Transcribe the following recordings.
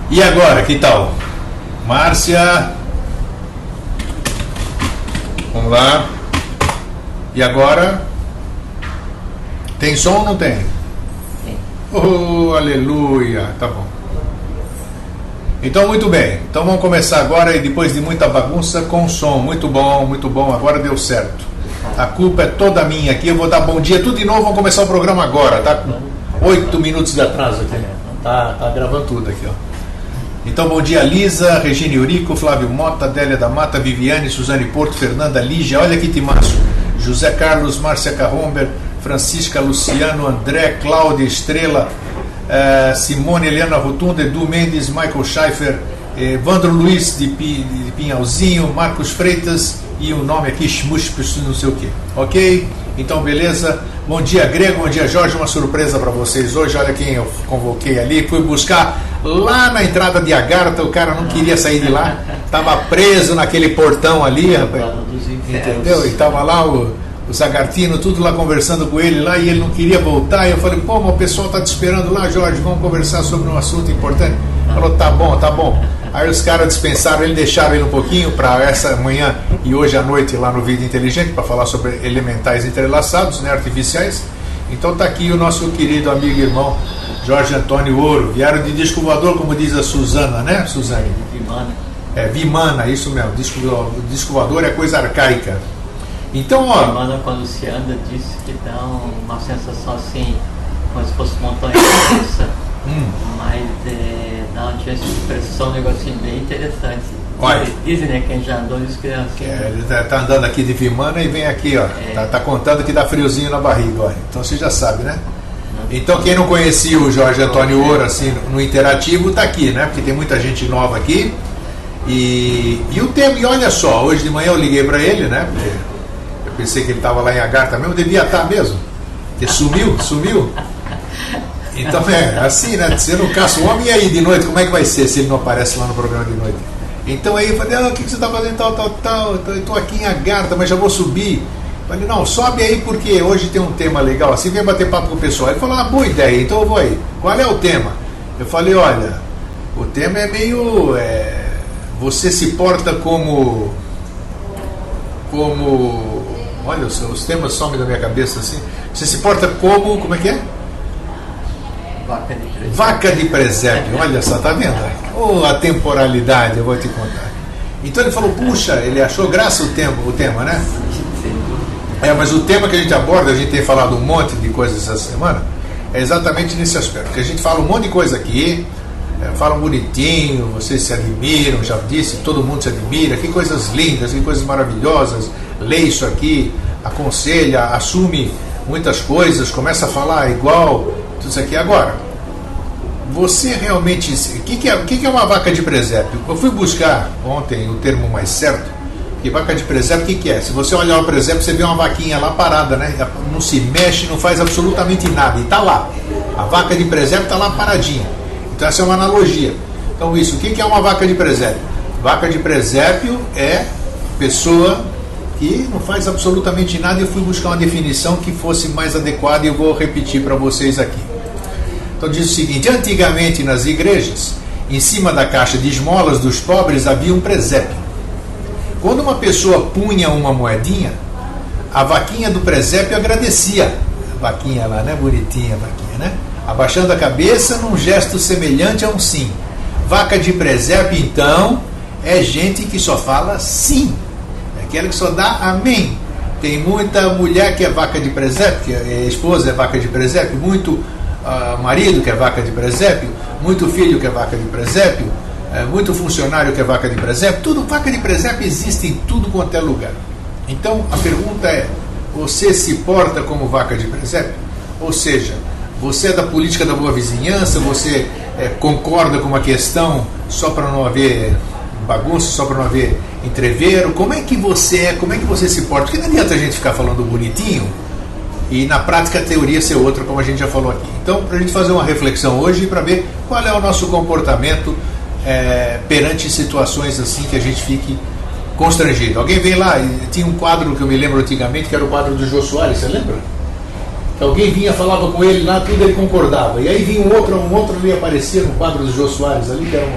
E agora, que tal? Márcia. Vamos lá. E agora? Tem som ou não tem? Tem. Oh, aleluia. Tá bom. Então, muito bem. Então vamos começar agora, e depois de muita bagunça, com som. Muito bom, muito bom. Agora deu certo. A culpa é toda minha aqui. Eu vou dar bom dia tudo de novo. Vamos começar o programa agora, tá? Com 8 minutos de atraso aqui. Tá gravando tudo aqui, ó. Então, bom dia, Lisa, Regina Eurico, Flávio Mota, Adélia da Mata, Viviane, Suzane Porto, Fernanda Lígia, olha que timaço, José Carlos, Márcia Carromber, Francisca, Luciano, André, Cláudia Estrela, Simone, Eliana Rotunda, Edu Mendes, Michael Schaeffer, Evandro Luiz de Pinhalzinho, Marcos Freitas e o nome aqui, Shmush, não sei o que, ok? Então, beleza? Bom dia, Grego, bom dia, Jorge, uma surpresa para vocês hoje, olha quem eu convoquei ali, fui buscar lá na entrada de Agartha, o cara não queria sair de lá, estava preso naquele portão ali, rapaz, entendeu? E estava lá o Zagartino, tudo lá conversando com ele lá, e ele não queria voltar, e eu falei, pô, mas o pessoal está te esperando lá, Jorge, vamos conversar sobre um assunto importante. Falou, tá bom, tá bom. Aí os caras dispensaram ele, deixaram ele um pouquinho para essa manhã e hoje à noite lá no Vida Inteligente, para falar sobre elementais entrelaçados, né, artificiais. Então tá aqui o nosso querido amigo e irmão Jorge Antônio Ouro. Vieram de disco voador, como diz a Suzana, né, Suzane? Vimana. Vimana, isso mesmo. Disco voador é coisa arcaica. Então, ó. Vimana, quando se anda, disse que dá uma sensação assim, como se fosse montanha russa, mas dá uma diferença de pressão, um negocinho bem interessante. Olha. Dizem, né, quem já andou diz que é assim. Ele tá andando aqui de Vimana e vem aqui, ó. Tá contando que dá friozinho na barriga, ó. Então você já sabe, né? Então quem não conhecia o Jorge Antônio Ouro assim no interativo tá aqui, né? Porque tem muita gente nova aqui. E o tema, e olha só, hoje de manhã eu liguei para ele, né? Porque eu pensei que ele estava lá em Agartha mesmo, devia estar mesmo. Porque sumiu. Então assim, né? Você não caça o homem, e aí de noite, como é que vai ser se ele não aparece lá no programa de noite? Então aí eu falei, o que você está fazendo, tal, eu estou aqui em Agartha, mas já vou subir. Eu falei, não, sobe aí porque hoje tem um tema legal, assim, vem bater papo com o pessoal. Ele falou, boa ideia, então eu vou aí. Qual é o tema? Eu falei, olha, o tema é meio, você se porta como, olha, os temas somem da minha cabeça assim, você se porta como é que é? Vaca de presépio, olha só, tá vendo? A temporalidade, eu vou te contar. Então ele falou, puxa, ele achou graça o tema, né? Mas o tema que a gente aborda, a gente tem falado um monte de coisas essa semana, é exatamente nesse aspecto, que a gente fala um monte de coisa aqui, falam bonitinho, vocês se admiram, já disse, todo mundo se admira, que coisas lindas, que coisas maravilhosas, lê isso aqui, aconselha, assume muitas coisas, começa a falar igual, tudo isso aqui. Agora, você realmente, o que é uma vaca de presépio? Eu fui buscar ontem o termo mais certo, que vaca de presépio, o que é? Se você olhar o presépio, você vê uma vaquinha lá parada, né? Não se mexe, não faz absolutamente nada, e está lá. A vaca de presépio está lá paradinha. Então essa é uma analogia. Então isso, o que é uma vaca de presépio? Vaca de presépio é pessoa que não faz absolutamente nada, e eu fui buscar uma definição que fosse mais adequada e eu vou repetir para vocês aqui. Então diz o seguinte, antigamente nas igrejas, em cima da caixa de esmolas dos pobres havia um presépio. Quando uma pessoa punha uma moedinha, a vaquinha do presépio agradecia. A vaquinha lá, né? Bonitinha a vaquinha, né? Abaixando a cabeça num gesto semelhante a um sim. Vaca de presépio, então, é gente que só fala sim. É aquela que só dá amém. Tem muita mulher que é vaca de presépio, que a esposa é vaca de presépio, muito marido que é vaca de presépio, muito filho que é vaca de presépio, muito funcionário que é vaca de presépio. Tudo, vaca de presépio existe em tudo quanto é lugar. Então, a pergunta é, você se porta como vaca de presépio? Ou seja, você é da política da boa vizinhança, você concorda com uma questão só para não haver bagunça, só para não haver entrevero? Como é que você se porta? Porque não adianta a gente ficar falando bonitinho e na prática a teoria ser outra, como a gente já falou aqui. Então, para a gente fazer uma reflexão hoje para ver qual é o nosso comportamento perante situações assim que a gente fique constrangido. Alguém vem lá, e tinha um quadro que eu me lembro antigamente, que era o quadro do Jô Soares, você lembra? que alguém vinha, falava com ele lá, tudo ele concordava. E aí vinha um outro ali aparecia no quadro do Jô Soares ali, que era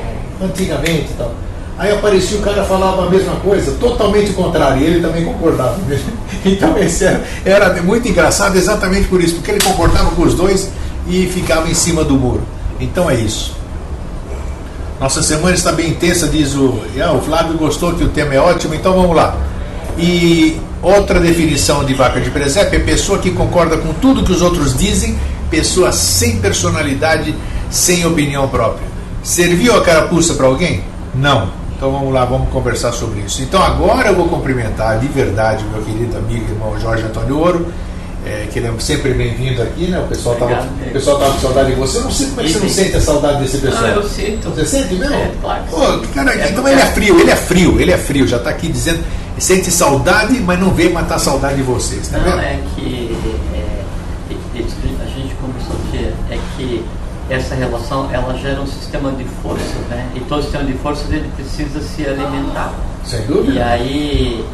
antigamente e tal. Aí aparecia o cara, falava a mesma coisa, totalmente contrário, e ele também concordava. Então esse era muito engraçado exatamente por isso, porque ele concordava com os dois e ficava em cima do muro. Então é isso. Nossa semana está bem intensa, diz o Flávio gostou que o tema é ótimo, então vamos lá. E outra definição de vaca de presépio é pessoa que concorda com tudo que os outros dizem, pessoa sem personalidade, sem opinião própria. Serviu a carapuça para alguém? Não. Então vamos lá, vamos conversar sobre isso. Então agora eu vou cumprimentar de verdade o meu querido amigo e irmão Jorge Antônio Ouro, que ele é sempre bem-vindo aqui, né? O pessoal estava com saudade de você. Eu não sei como é que você não sente a saudade desse pessoal. Ah, eu sinto. Você sente mesmo? Claro. Pô, cara, então ele é frio, já está aqui dizendo, sente saudade, mas não veio matar a saudade de vocês, tá vendo? Não, é que a gente conversou que essa relação, ela gera um sistema de força, né? E todo sistema de forças ele precisa se alimentar. Sem dúvida. E aí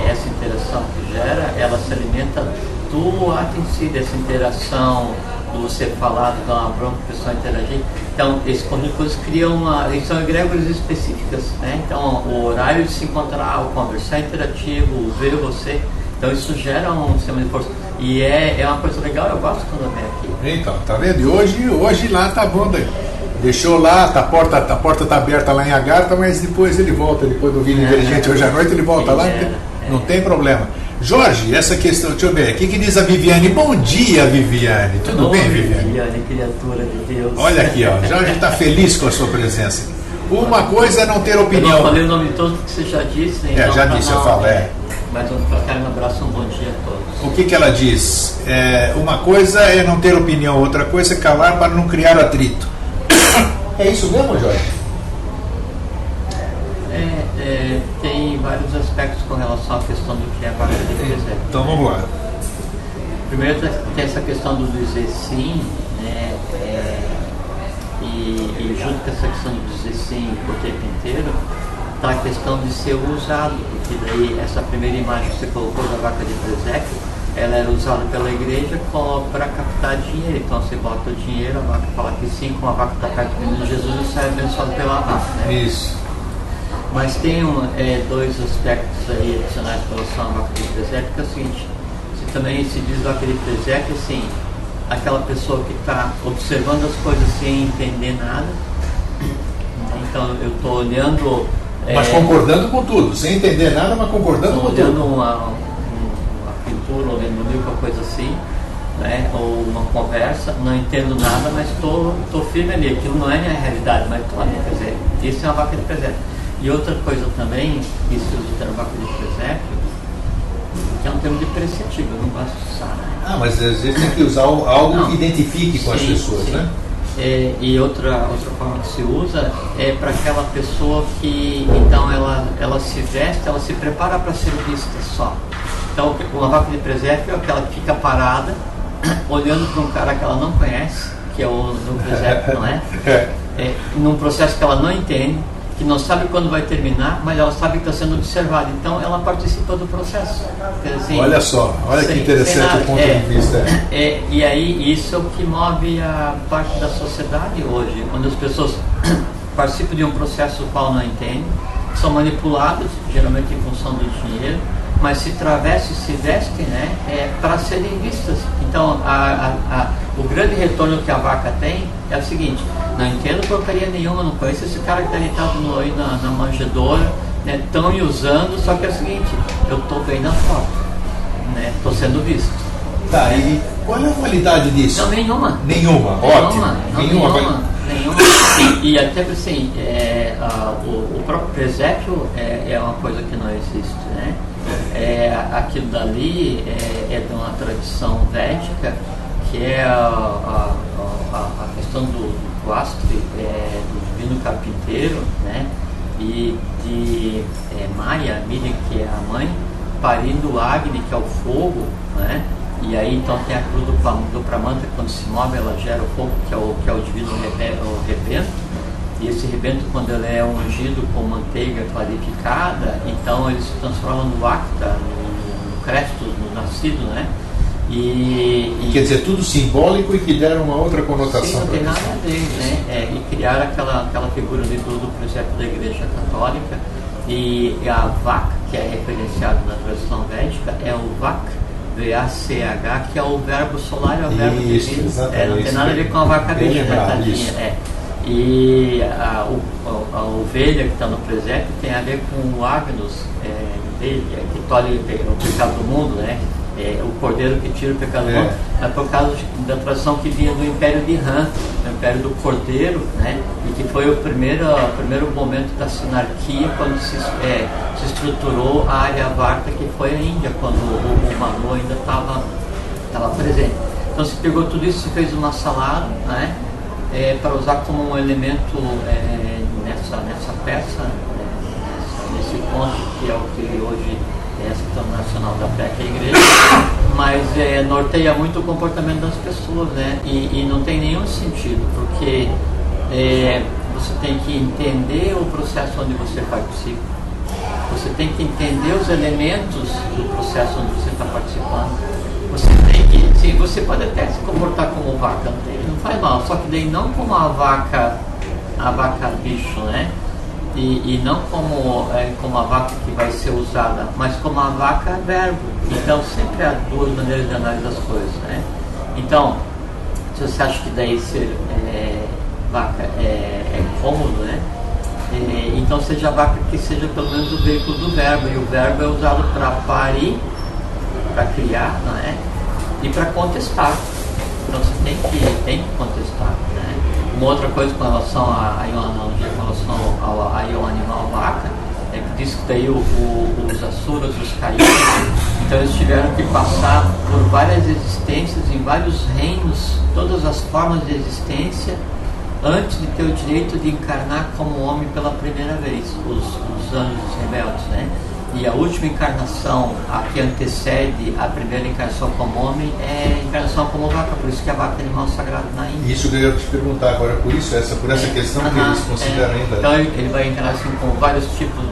essa interação que gera, ela se alimenta do ato em si, dessa interação, do você falar, do dar uma bronca, o pessoal interagir. Então, esses currículos criam eles são egrégoras específicas, né? Então, o horário de se encontrar, o conversar interativo, o ver você, então isso gera um sistema de força. E é uma coisa legal, eu gosto quando eu venho aqui. Então, tá vendo? E hoje lá tá bom daí. Deixou lá, a porta tá aberta lá em Agartha, mas depois ele volta, depois do Vida Inteligente hoje à noite ele volta lá, não tem problema. Jorge, essa questão, deixa eu ver, o que diz a Viviane? Bom dia, Viviane. Tudo bem, Viviane? Viviane, criatura de Deus. Olha aqui, ó, Jorge está feliz com a sua presença. Uma coisa é não ter opinião. Eu não falei o nome todo que você já disse, né? Então, já disse, eu falo, Mas eu quero um abraço, um bom dia a todos. O que ela diz? Uma coisa é não ter opinião, outra coisa é calar para não criar atrito. É isso mesmo, Jorge? Tem vários aspectos com relação à questão do que é a vaca de presépio. Então vamos lá. Primeiro tem essa questão do dizer sim, né? E junto com essa questão de dizer sim o tempo inteiro, está a questão de ser usado, porque daí essa primeira imagem que você colocou da vaca de presépio, ela era usada pela igreja para captar dinheiro. Então você bota o dinheiro, a vaca fala que sim, como a vaca está perto do menino Jesus, e sai abençoado pela vaca, né? Isso. Mas tem dois aspectos aí adicionais com relação à vaca de presépio, que é o seguinte, também se diz vaca de presépio, assim, aquela pessoa que está observando as coisas sem entender nada. Então eu estou olhando... Mas concordando com tudo, sem entender nada, mas concordando com tudo. Olhando uma pintura, olhando um livro, uma coisa assim, né? Ou uma conversa, não entendo nada, mas estou firme ali. Aquilo não é minha realidade, mas estou ali. Quer dizer, isso é uma vaca de presépio. E outra coisa também, que se usa o termo vaca de presépio, que é um termo depreciativo, eu não gosto de usar. Né? Mas às vezes tem que usar algo que identifique com as pessoas, sim. Né? E outra forma que se usa é para aquela pessoa que, então, ela se veste, ela se prepara para ser vista só. Então, uma vaca de presépio é aquela que fica parada, olhando para um cara que ela não conhece, que é o do presépio, não é? Num processo que ela não entende, que não sabe quando vai terminar, mas ela sabe que está sendo observada. Então, ela participa do processo. Assim, olha só, olha que interessante o ponto de vista. E aí, isso é o que move a parte da sociedade hoje, quando as pessoas participam de um processo do qual não entendem, são manipuladas, geralmente em função do dinheiro, mas se travestem, se vestem, né, para serem vistas. Então, o grande retorno que a vaca tem é o seguinte: não entendo porcaria nenhuma, não conheço esse cara que está deitado aí na manjedoura, né, estão me usando, só que é o seguinte, eu estou bem na foto, né, estou sendo visto. Tá, e qual é a qualidade disso? Não, nenhuma. Nenhuma, ótimo. Nenhuma. E até assim, o próprio presépio é uma coisa que não existe, né? Aquilo dali é de uma tradição védica, que é a questão do astre, do divino carpinteiro, né? E de Maia, Miriam, que é a mãe, parindo Agni, que é o fogo, né? E aí então tem a cruz do Pramanta, quando se move ela gera o fogo, que é o divino rebento. E esse rebento, quando ele é ungido com manteiga clarificada, então ele se transforma no Acta, no Crestus, no nascido, né? Quer dizer, tudo simbólico e que deram uma outra conotação. Sim, não tem para nada a ver, né? E criaram aquela figura do presépio da Igreja Católica, e a vaca, que é referenciada na tradição védica, é o vak, V-A-C-H, que é o verbo solar, é o verbo divino. Não tem nada a ver com a vaca bicha, tadinha. E a ovelha que está no presépio tem a ver com o Agnus, que tolhe o pecado do mundo, né? O cordeiro que tira o pecado do mundo, é por causa da tradição que vinha do Império de Han, o Império do Cordeiro, né? E que foi o primeiro momento da sinarquia, quando se estruturou a Aryavarta, que foi a Índia, quando o Manu ainda estava presente. Então se pegou tudo isso e fez uma salada, né? Para usar como um elemento nessa peça, nesse ponto que é o que hoje é a questão nacional da fé, que é a igreja, mas norteia muito o comportamento das pessoas, né? E não tem nenhum sentido, porque você tem que entender o processo onde você participa, você tem que entender os elementos do processo onde você está participando, você tem que, sim, você pode até se comportar como vaca, não faz mal, só que daí não como a vaca bicho, né? E não como a vaca que vai ser usada, mas como a vaca verbo. Então sempre há duas maneiras de analisar as coisas, né? Então, se você acha que daí ser vaca é cômodo, né? Então seja a vaca que seja pelo menos o veículo do verbo, e o verbo é usado para parir, para criar, não é? E para contestar. Então você tem que contestar, né? Uma outra coisa com relação a ao animal vaca, é que diz que daí os asuras, os caídos, então eles tiveram que passar por várias existências, em vários reinos, todas as formas de existência, antes de ter o direito de encarnar como homem pela primeira vez, os anjos rebeldes, né? E a última encarnação, a que antecede a primeira encarnação como homem, é a encarnação como vaca, por isso que a vaca é animal sagrado na Índia. Isso que eu ia te perguntar agora, por essa questão que eles consideram ainda. Então ele vai encarar assim com vários tipos,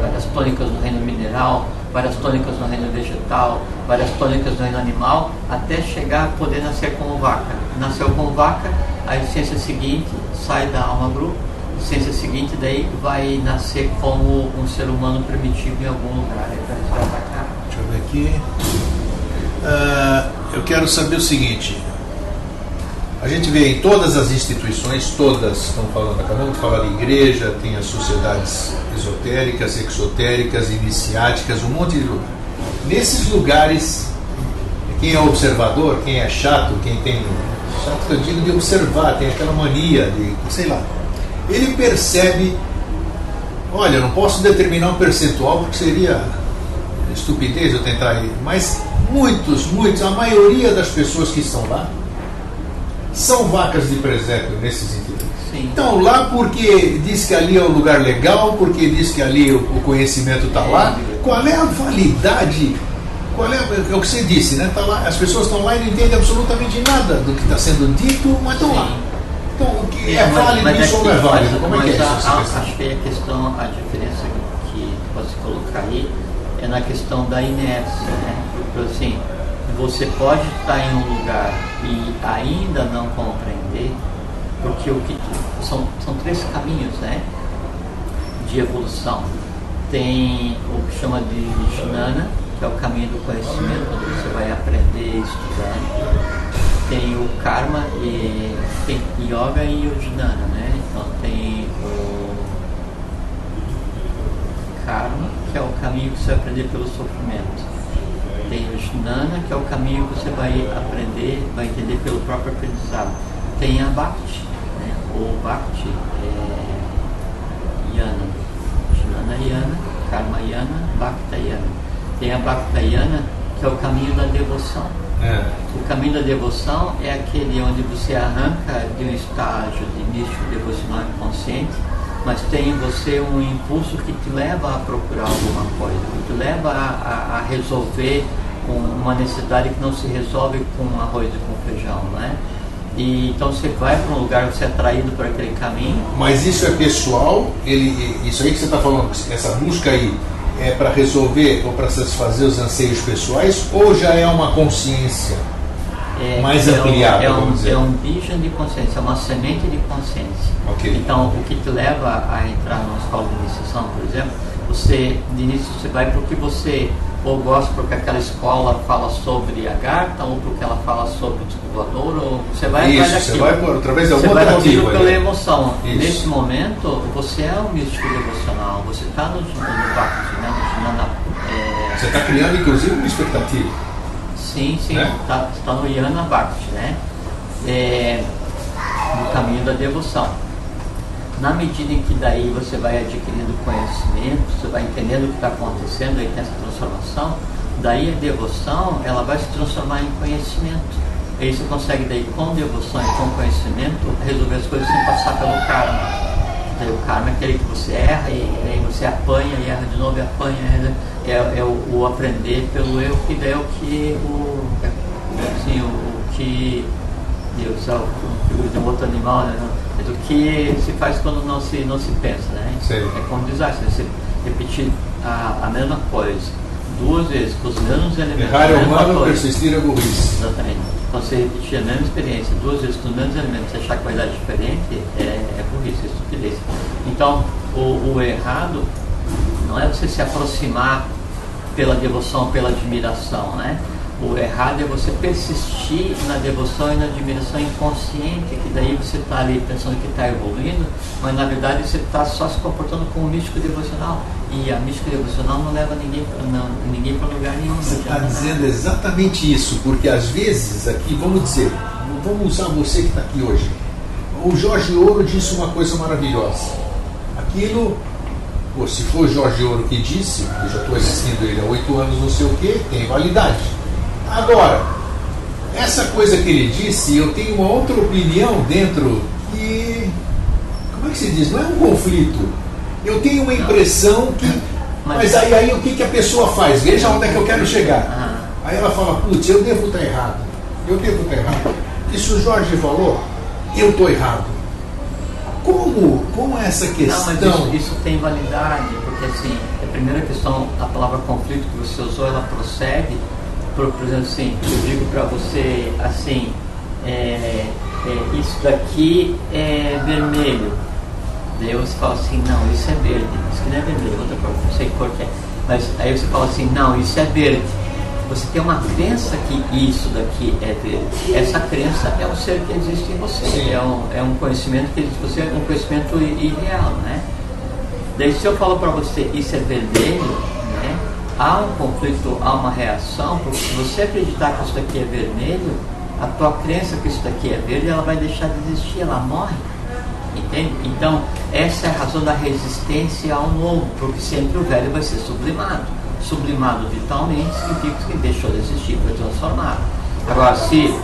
várias tônicas no reino mineral, várias tônicas no reino vegetal, várias tônicas no reino animal, até chegar a poder nascer como vaca. Nasceu como vaca, a essência seguinte sai da alma bruta, a essência seguinte daí vai nascer como um ser humano primitivo em algum lugar. Deixa eu ver aqui. Eu quero saber o seguinte. A gente vê em todas as instituições, todas estão falando, acabamos de falar de igreja, tem as sociedades esotéricas, exotéricas, iniciáticas, um monte de lugar. Nesses lugares, quem é observador, quem é chato, quem tem chato que eu digo de observar, tem aquela mania de, sei lá, ele percebe, olha, eu não posso determinar um percentual porque seria estupidez eu tentar ir, mas muitos, a maioria das pessoas que estão lá são vacas de presépio nesse sentido. Sim. Então lá porque diz que ali é um lugar legal, porque diz que ali o conhecimento está lá. Qual é a validade? Qual é o que você disse, né? Tá lá, as pessoas estão lá e não entendem absolutamente nada do que está sendo dito, mas estão lá. Então o que é válido isso ou não é válido? Como é que é isso? Acho que a diferença que pode se colocar aí é na questão da inércia, né? Porque assim, você pode estar em um lugar e ainda não compreender, porque são três caminhos, né, de evolução. Tem o que chama de Jnana, que é o caminho do conhecimento, onde você vai aprender estudando. Tem o Karma, e tem Yoga e o Jnana, né? Então tem o Karma, que é o caminho que você vai aprender pelo sofrimento. Tem o Jnana, que é o caminho que você vai aprender, vai entender pelo próprio aprendizado. Tem a Bhakti, né? O Bhakti é Yana, Jnana Yana, Karma Yana, Bhakta Yana. Tem a Bhakta Yana, que é o caminho da devoção. O caminho da devoção é aquele onde você arranca de um estágio de místico devocional inconsciente, mas tem em você um impulso que te leva a procurar alguma coisa, que te leva a resolver uma necessidade que não se resolve com arroz e com feijão, né? E então você vai para um lugar, você é atraído por aquele caminho. Mas isso é pessoal? Isso aí que você está falando, essa busca aí, é para resolver ou para satisfazer os anseios pessoais, ou já é uma consciência mais ampliada, vamos dizer? É um bicho de consciência, é uma semente de consciência. Okay. Então, o que te leva a entrar numa escola de iniciação, por exemplo, você, de início, você vai porque você ou gosta porque aquela escola fala sobre a garta, ou porque ela fala sobre o disco voador, ou você vai Isso, você vai por, através de algum você vai motivo. pela emoção. Isso. Nesse momento, você é um místico devocional, você está no Bhakti, né? Você está criando, inclusive, uma expectativa. Sim, está no Yana Bhakti, né? No caminho da devoção. Na medida em que daí você vai adquirindo conhecimento, você vai entendendo o que está acontecendo, aí tem essa transformação, daí a devoção, ela vai se transformar em conhecimento. E aí você consegue daí, com devoção e com conhecimento, resolver as coisas sem passar pelo karma. Daí o karma é aquele que você erra, e aí você apanha, e erra de novo, e apanha, é o aprender pelo erro, que daí é o que Deus é o figura de um outro animal, né? É do que se faz quando não se pensa, né? Sim. É como desastre, você repetir a mesma coisa 2 vezes, com os mesmos elementos. Errar é humano, persistir é burrice. Exatamente. Quando você repetir a mesma experiência 2 vezes com os mesmos elementos, você achar que vai dar diferente, é burrice, é estupidez. Então, o errado não é você se aproximar pela devoção, pela admiração, né? O errado é você persistir na devoção e na admiração inconsciente, que daí você está ali pensando que está evoluindo, mas na verdade você está só se comportando como um místico devocional. E a mística devocional não leva ninguém para lugar nenhum. Você está dizendo exatamente isso, porque às vezes aqui, vamos dizer, vamos usar você que está aqui hoje. O Jorge Ouro disse uma coisa maravilhosa. Aquilo, se for Jorge Ouro que disse, eu já estou assistindo ele há 8 anos, não sei o que, tem validade. Agora, essa coisa que ele disse, eu tenho uma outra opinião dentro e, como é que se diz? Não é um conflito. Eu tenho uma impressão que... Mas aí o que a pessoa faz? Veja onde é que eu quero chegar. Aí ela fala, putz, eu devo estar errado. E se o Jorge falou, eu estou errado. Como é essa questão? Não, mas isso tem validade, porque assim, a primeira questão, a palavra conflito que você usou, ela procede... Por exemplo, assim, eu digo para você assim, isso daqui é vermelho. Daí você fala assim, não, isso é verde. Isso aqui não é vermelho, outra cor, não sei que cor que é. Mas aí você fala assim, não, isso é verde. Você tem uma crença que isso daqui é verde. Essa crença é um ser que existe em você. É um conhecimento que existe em você, é um conhecimento irreal, né? Daí se eu falo para você, isso é vermelho, há um conflito, há uma reação, porque se você acreditar que isso daqui é vermelho, a tua crença que isso daqui é verde, ela vai deixar de existir, ela morre, entende? Então, essa é a razão da resistência ao novo, porque sempre o velho vai ser sublimado. Sublimado vitalmente significa que deixou de existir, foi transformado. Agora, se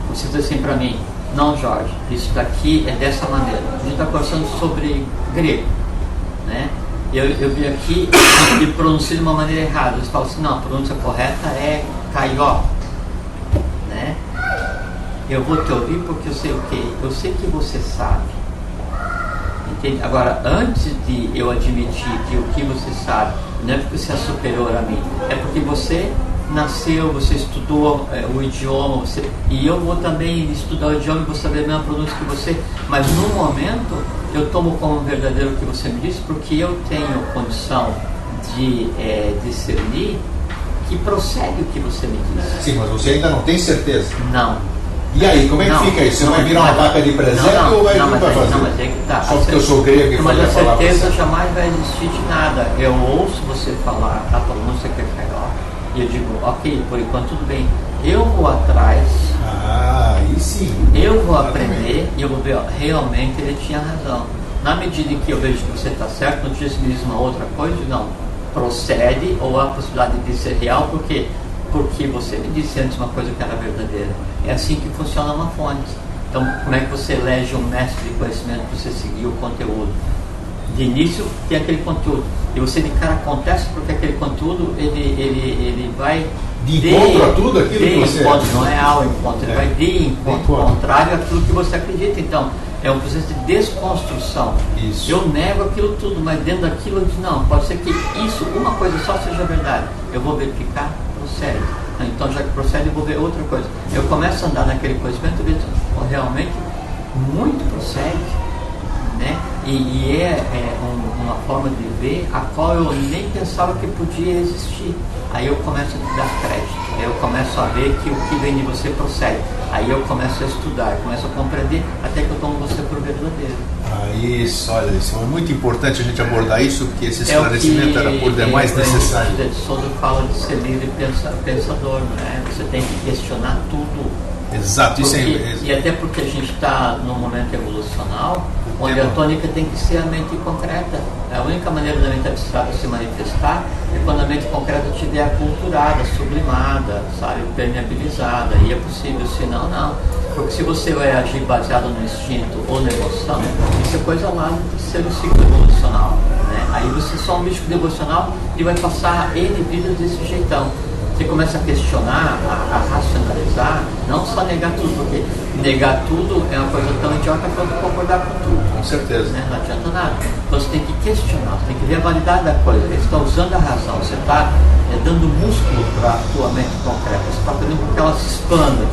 você diz assim para mim, não, Jorge, isso daqui é dessa maneira, a gente está conversando sobre grego, né? Eu vi aqui e pronunciei de uma maneira errada. Você fala assim, não, a pronúncia correta é Caió, né? Eu vou te ouvir porque eu sei o quê? Eu sei que você sabe. Entende? Agora, antes de eu admitir que o que você sabe não é porque você é superior a mim, é porque você nasceu, você estudou o idioma, e eu vou também estudar o idioma e vou saber a mesma pronúncia que você, mas no momento eu tomo como verdadeiro o que você me disse, porque eu tenho condição de discernir que procede o que você me disse. Sim, mas você ainda não tem certeza. Não. E aí, como é que fica isso? Você vai virar uma vaca de presépio ou vai fazer? Não, mas é que tá. Só porque eu sou grego e mas fazer a a palavra certeza jamais vai existir de nada. Eu ouço você falar a pronúncia que é Caió, e eu digo, ok, por enquanto tudo bem. Eu vou atrás. Aí sim. Eu vou aprender e eu vou ver, realmente ele tinha razão. Na medida em que eu vejo que você está certo, no dia que me diz uma outra coisa, não, procede, ou há a possibilidade de ser real, porque você me disse antes uma coisa que era verdadeira. É assim que funciona uma fonte. Então, como é que você elege um mestre de conhecimento para você seguir o conteúdo? De início, tem aquele conteúdo. E você de cara acontece porque aquele conteúdo, ele vai... De encontro a tudo aquilo que você... Encontro, não é ao encontro, ele vai de encontro, contrário àquilo que você acredita. Então, É um processo de desconstrução. Isso. Eu nego aquilo tudo, mas dentro daquilo eu digo, não, pode ser que isso, uma coisa só seja verdade. Eu vou verificar, procede. Então já que procede, eu vou ver outra coisa. Eu começo a andar naquele conhecimento e vejo, realmente, muito procede. Né? E uma forma de ver a qual eu nem pensava que podia existir. Aí eu começo a dar crédito, aí eu começo a ver que o que vem de você procede. Aí eu começo a estudar, começo a compreender até que eu tomo você por verdadeiro. Isso, olha, isso é muito importante a gente abordar isso, porque esse esclarecimento era por demais necessário. O Souza fala de ser livre pensador, né? Você tem que questionar tudo. Exato, isso E até porque a gente está num momento evolucional, onde a tônica tem que ser a mente concreta. A única maneira da mente abstrata se manifestar é quando a mente concreta estiver aculturada, sublimada, sabe, permeabilizada. E é possível, senão não. Porque se você vai agir baseado no instinto ou na emoção, isso é coisa lá do terceiro ciclo evolucional. Né? Aí você é só um bicho devocional e vai passar N vidas desse jeitão. Você começa a questionar, a racionalizar, não só negar tudo, porque negar tudo é uma coisa tão idiota quanto concordar com tudo. Com certeza. Né? Não adianta nada. Então você tem que questionar, você tem que ver a validade da coisa. Você está usando a razão, você está dando músculo para a tua mente concreta, você está fazendo com que ela se expanda.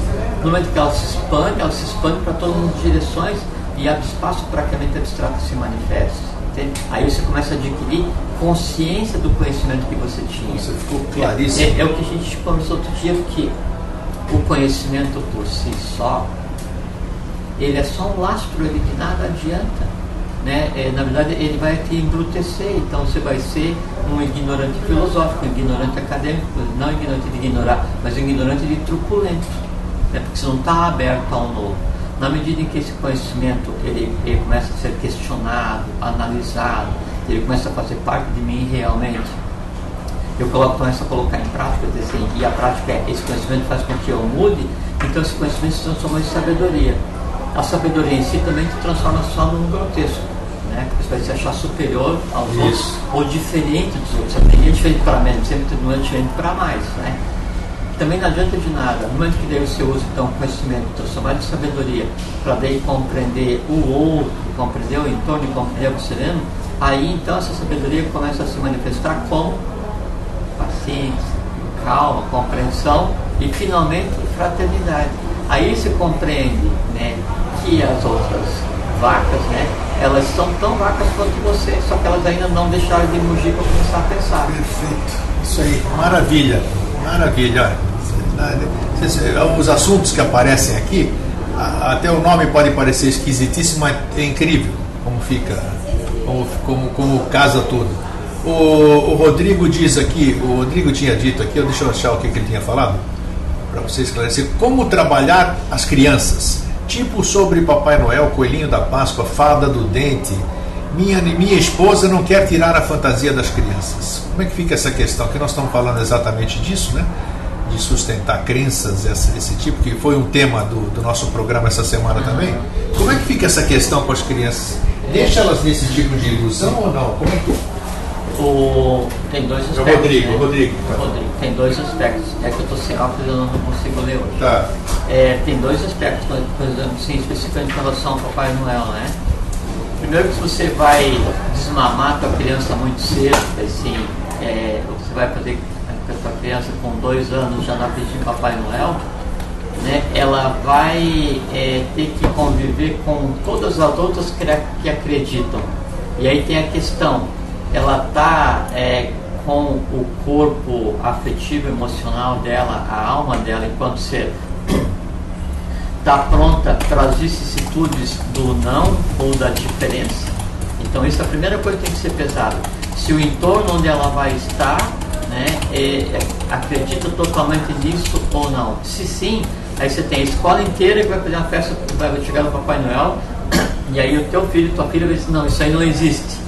No momento que ela se expande para todas as direções e abre espaço para que a mente abstrata se manifeste. Entende? Aí você começa a adquirir consciência do conhecimento que você tinha. Você ficou claríssimo. É o que a gente conversou outro dia, que o conhecimento por si só, ele é só um lastro, ele de nada adianta. Né? Na verdade, ele vai te embrutecer, então você vai ser um ignorante filosófico, um ignorante acadêmico, não ignorante de ignorar, mas um ignorante de truculento, né? Porque você não está aberto ao novo. Na medida em que esse conhecimento ele começa a ser questionado, analisado, ele começa a fazer parte de mim realmente, eu começo a colocar em prática, assim, e a prática é, esse conhecimento faz com que eu mude, então esse conhecimento se transforma em sabedoria. A sabedoria em si também se transforma só num grotesco, né? Porque você vai se achar superior aos outros, ou diferente dos outros. Você tem diferente para menos, sempre não é diferente para mais, né? Também não adianta de nada. No momento que daí você usa então o conhecimento, transformar em sabedoria, para daí compreender o outro, compreender o entorno e compreender o sereno, aí então essa sabedoria começa a se manifestar como paciência, calma, compreensão e finalmente fraternidade. Aí você compreende, né, que as outras vacas, né, elas são tão vacas quanto você, só que elas ainda não deixaram de mugir para começar a pensar. Perfeito. Isso aí, maravilha. Maravilha. Os assuntos que aparecem aqui, até o nome pode parecer esquisitíssimo, mas é incrível como fica, como casa tudo. O Rodrigo diz aqui, o Rodrigo tinha dito aqui, deixa eu achar o que ele tinha falado, para você esclarecer, como trabalhar as crianças, tipo sobre Papai Noel, Coelhinho da Páscoa, Fada do Dente. Minha esposa não quer tirar a fantasia das crianças. Como é que fica essa questão? Que nós estamos falando exatamente disso, né? De sustentar crenças, esse tipo, que foi um tema do nosso programa essa semana também. Como é que fica essa questão com as crianças? Deixa elas nesse tipo de ilusão ou não? Como é que... Tem dois aspectos. Rodrigo. Tem dois aspectos. É que eu estou sem óculos e eu não consigo ler hoje. Tá. Tem dois aspectos, por exemplo, sim, especificamente em relação ao Papai Noel, né? Primeiro que se você vai desmamar a tua criança muito cedo, assim, você vai fazer com a tua criança com 2 anos já não acredita em Papai Noel, né, ela vai ter que conviver com todas as outras que acreditam. E aí tem a questão, ela está com o corpo afetivo, emocional dela, a alma dela enquanto ser, está pronta para as vicissitudes do não ou da diferença. Então isso é a primeira coisa que tem que ser pesada. Se o entorno onde ela vai estar, né, acredita totalmente nisso ou não. Se sim, aí você tem a escola inteira que vai fazer uma festa, vai chegar no Papai Noel, e aí o teu filho, tua filha vai dizer, não, isso aí não existe.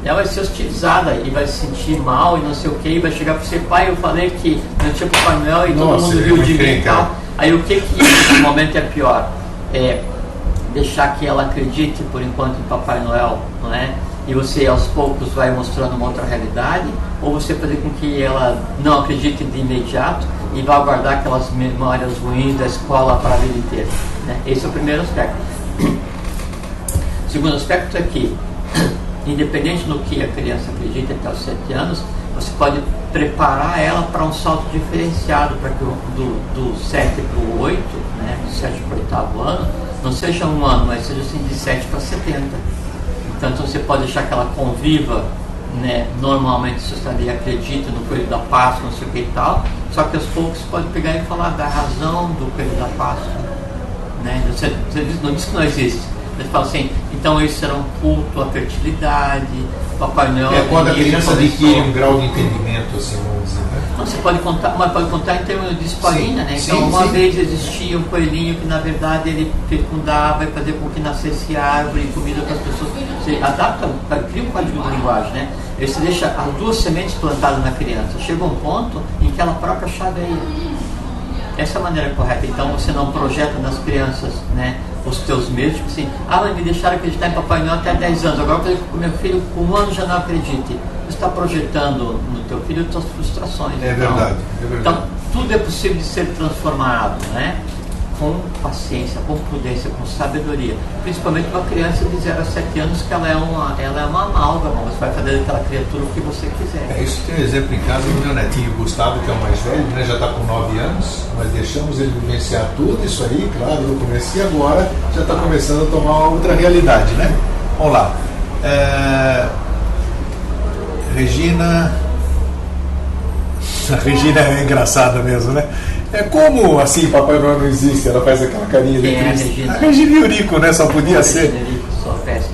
Ela vai ser hostilizada e vai se sentir mal e não sei o que, e vai chegar para você, pai, eu falei que não tinha Papai Noel e todo mundo viu de mim e tal. Aí o que nesse momento é pior? Deixar que ela acredite por enquanto em Papai Noel, não é? E você aos poucos vai mostrando uma outra realidade, ou você fazer com que ela não acredite de imediato e vá guardar aquelas memórias ruins da escola para a vida inteira, né? Esse é o primeiro aspecto. segundo aspecto é que, independente do que a criança acredita até os 7 anos, você pode preparar ela para um salto diferenciado, para que do 7 para o 8, né, do 7 para o 8º ano, não seja um ano, mas seja assim de 7 para 70. Então você pode deixar que ela conviva, né, normalmente você acredita no coelho da Páscoa, não sei o que e tal, só que aos poucos você pode pegar e falar da razão do coelho da Páscoa, né? Você não diz que não existe, você fala assim, então isso será um culto à fertilidade, Papai Noel. É quando a criança adquire um grau de entendimento, assim, vamos dizer, né? Então, você pode contar, mas pode contar em termos de historinha, né? Então, uma vez existia um coelhinho que, na verdade, ele fecundava e fazia com que nascesse árvore e comida para as pessoas. Você adapta, cria um código de linguagem, né? Aí você deixa as 2 sementes plantadas na criança. Chega um ponto em que ela própria chaveia. Essa é a maneira correta. Então, você não projeta nas crianças, né, os teus medos, tipo assim, mas me deixaram acreditar em Papai Noel até 10 anos, agora eu vou fazer com o meu filho com 1 ano já não acredite. Você está projetando no teu filho as suas frustrações. É verdade, é verdade. Então, tudo é possível de ser transformado, né? Com paciência, com prudência, com sabedoria. Principalmente uma criança de 0 a 7 anos, que ela é uma amálgama, você vai fazer daquela criatura o que você quiser. Isso tem um exemplo em casa do meu netinho Gustavo, que é o mais velho, né? Já está com 9 anos, nós deixamos ele vivenciar tudo isso aí, claro, no começo, e agora já está começando a tomar uma outra realidade, né? Vamos lá. Regina. A Regina é engraçada mesmo, né? É como assim Papai Noel não existe? Ela faz aquela carinha de triste. A Regina Eurico, né? Só podia ser. Regina Eurico, só festa.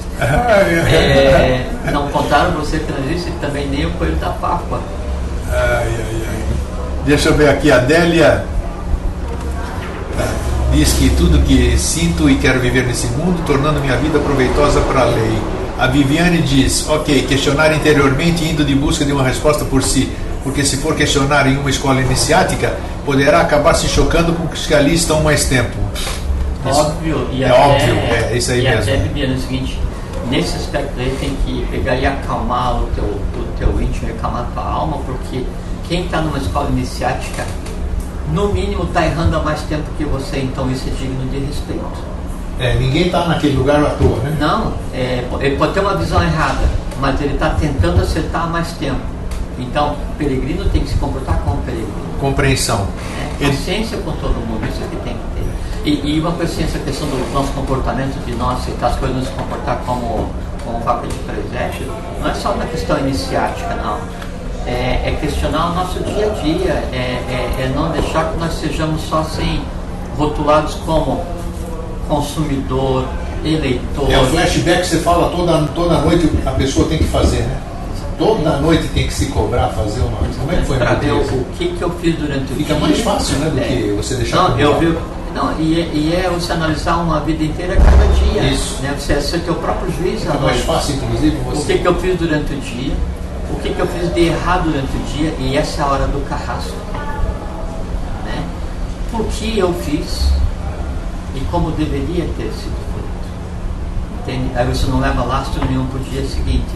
Não contaram você que não existe também nem o coelho da Páscoa. Deixa eu ver aqui, a Adélia diz que tudo que sinto e quero viver nesse mundo, tornando minha vida proveitosa para a lei. A Viviane diz, ok, questionar interiormente indo de busca de uma resposta por si, porque se for questionar em uma escola iniciática, poderá acabar se chocando com os que ali estão mais tempo. Óbvio, e óbvio, é isso aí mesmo. E até, Viviane, é o seguinte, nesse aspecto aí tem que pegar e acalmar o teu íntimo, acalmar a tua alma, porque quem está numa escola iniciática, no mínimo está errando há mais tempo que você, então isso é digno de respeito. Ninguém está naquele lugar à toa, né? Não, ele pode ter uma visão errada, mas ele está tentando acertar há mais tempo. Então, o peregrino tem que se comportar como peregrino. Compreensão. Paciência com todo mundo, isso é que tem que ter. E uma coisa assim, essa questão do nosso comportamento, de nós aceitar as coisas, nos comportar como vaca de presépio, não é só na questão iniciática, não. É questionar o nosso dia a dia, é não deixar que nós sejamos só assim, rotulados como consumidor, eleitor. É o flashback que você fala toda noite, a pessoa tem que fazer, né? Toda noite tem que se cobrar, fazer uma. Como é que foi? Para ver o que eu fiz durante o dia. Fica mais fácil, né? Do que você deixar. É você analisar uma vida inteira a cada dia. Isso. Né? Você é ser teu próprio juiz. Fica mais fácil, inclusive, você. O que eu fiz durante o dia, o que eu fiz de errado durante o dia, e essa é a hora do carrasco. Né? Por que eu fiz e como deveria ter sido feito. Entende? Aí você não leva lastro nenhum para o dia seguinte.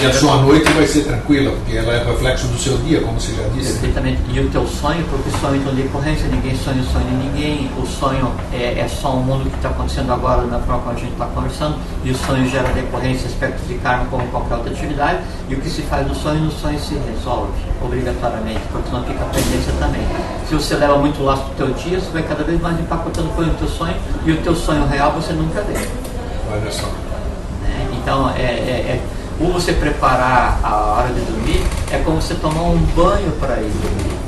E a sua noite vai ser tranquila, porque ela é reflexo do seu dia, como você já disse. Perfeitamente. E o teu sonho, porque sonho então decorrência, ninguém sonha o sonho de ninguém. O sonho é só um mundo que está acontecendo agora, na forma como a gente está conversando, e o sonho gera decorrência, aspectos de karma, como qualquer outra atividade, e o que se faz no sonho se resolve, obrigatoriamente, porque não fica pendência também. Se você leva muito lastro do teu dia, você vai cada vez mais empacotando coisa no teu sonho, e o teu sonho real você nunca vê. Olha só. Né? Então, ou você preparar a hora de dormir, é como você tomar um banho para ir dormir.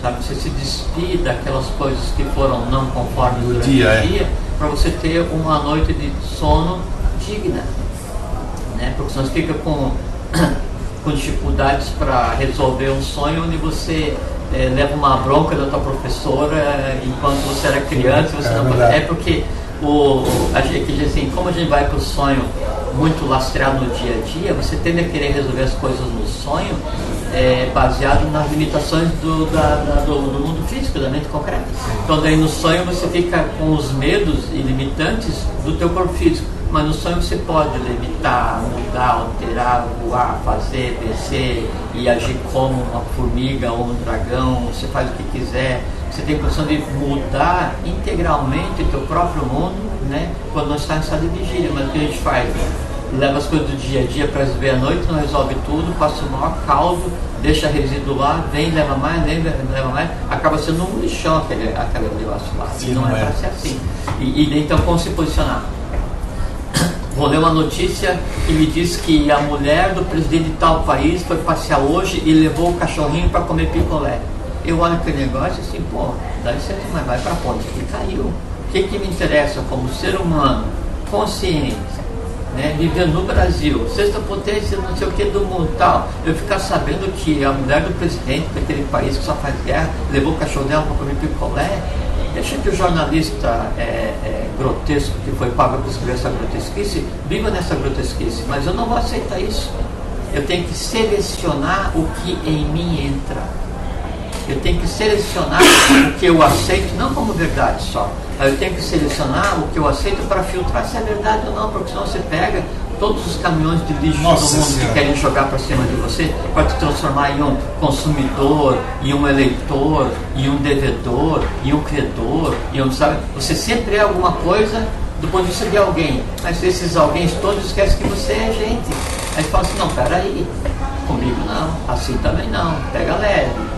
Sabe? Você se despir daquelas coisas que foram não conformes durante o dia, para você ter uma noite de sono digna. Né? Porque senão você fica com dificuldades para resolver um sonho onde você leva uma bronca da tua professora enquanto você era criança. Você não pode... É porque a gente diz assim, como a gente vai para o sonho muito lastreado no dia a dia, você tende a querer resolver as coisas no sonho baseado nas limitações do mundo físico, da mente concreta. Então daí no sonho você fica com os medos ilimitantes do teu corpo físico, mas no sonho você pode levitar, mudar, alterar, voar, fazer, descer e agir como uma formiga ou um dragão, você faz o que quiser. você tem condição de mudar integralmente o teu próprio mundo, né? Quando não está em estado de vigília. Mas o que a gente faz? Leva as coisas do dia a dia para resolver à noite, não resolve tudo, passa o maior caldo, deixa resíduo lá, vem, leva mais, leva mais, acaba sendo um lixão aquele negócio lá. Sim, e não é para ser assim. E então, como se posicionar? Vou ler uma notícia que me diz que a mulher do presidente de tal país foi passear hoje e levou o cachorrinho para comer picolé. Eu olho aquele negócio assim, pô, dá licença, mas vai para onde? Ele caiu. O que me interessa como ser humano, consciente, né, vivendo no Brasil, sexta potência, não sei o que do mundo tal, eu ficar sabendo que a mulher do presidente daquele país que só faz guerra, levou o cachorro dela para comer picolé? Deixa que o jornalista grotesco que foi pago para escrever essa grotesquice, viva nessa grotesquice, mas eu não vou aceitar isso. Eu tenho que selecionar o que em mim entra. Eu tenho que selecionar o que eu aceito, não como verdade só. Eu tenho que selecionar o que eu aceito para filtrar se é verdade ou não, porque senão você pega todos os caminhões de lixo do mundo que querem jogar para cima de você para te transformar em um consumidor, em um eleitor, em um devedor, em um credor, em um, sabe? Você sempre é alguma coisa do ponto de vista de alguém, mas esses alguém todos esquecem que você é gente. Aí você fala assim, não, peraí, comigo não, assim também não, pega leve.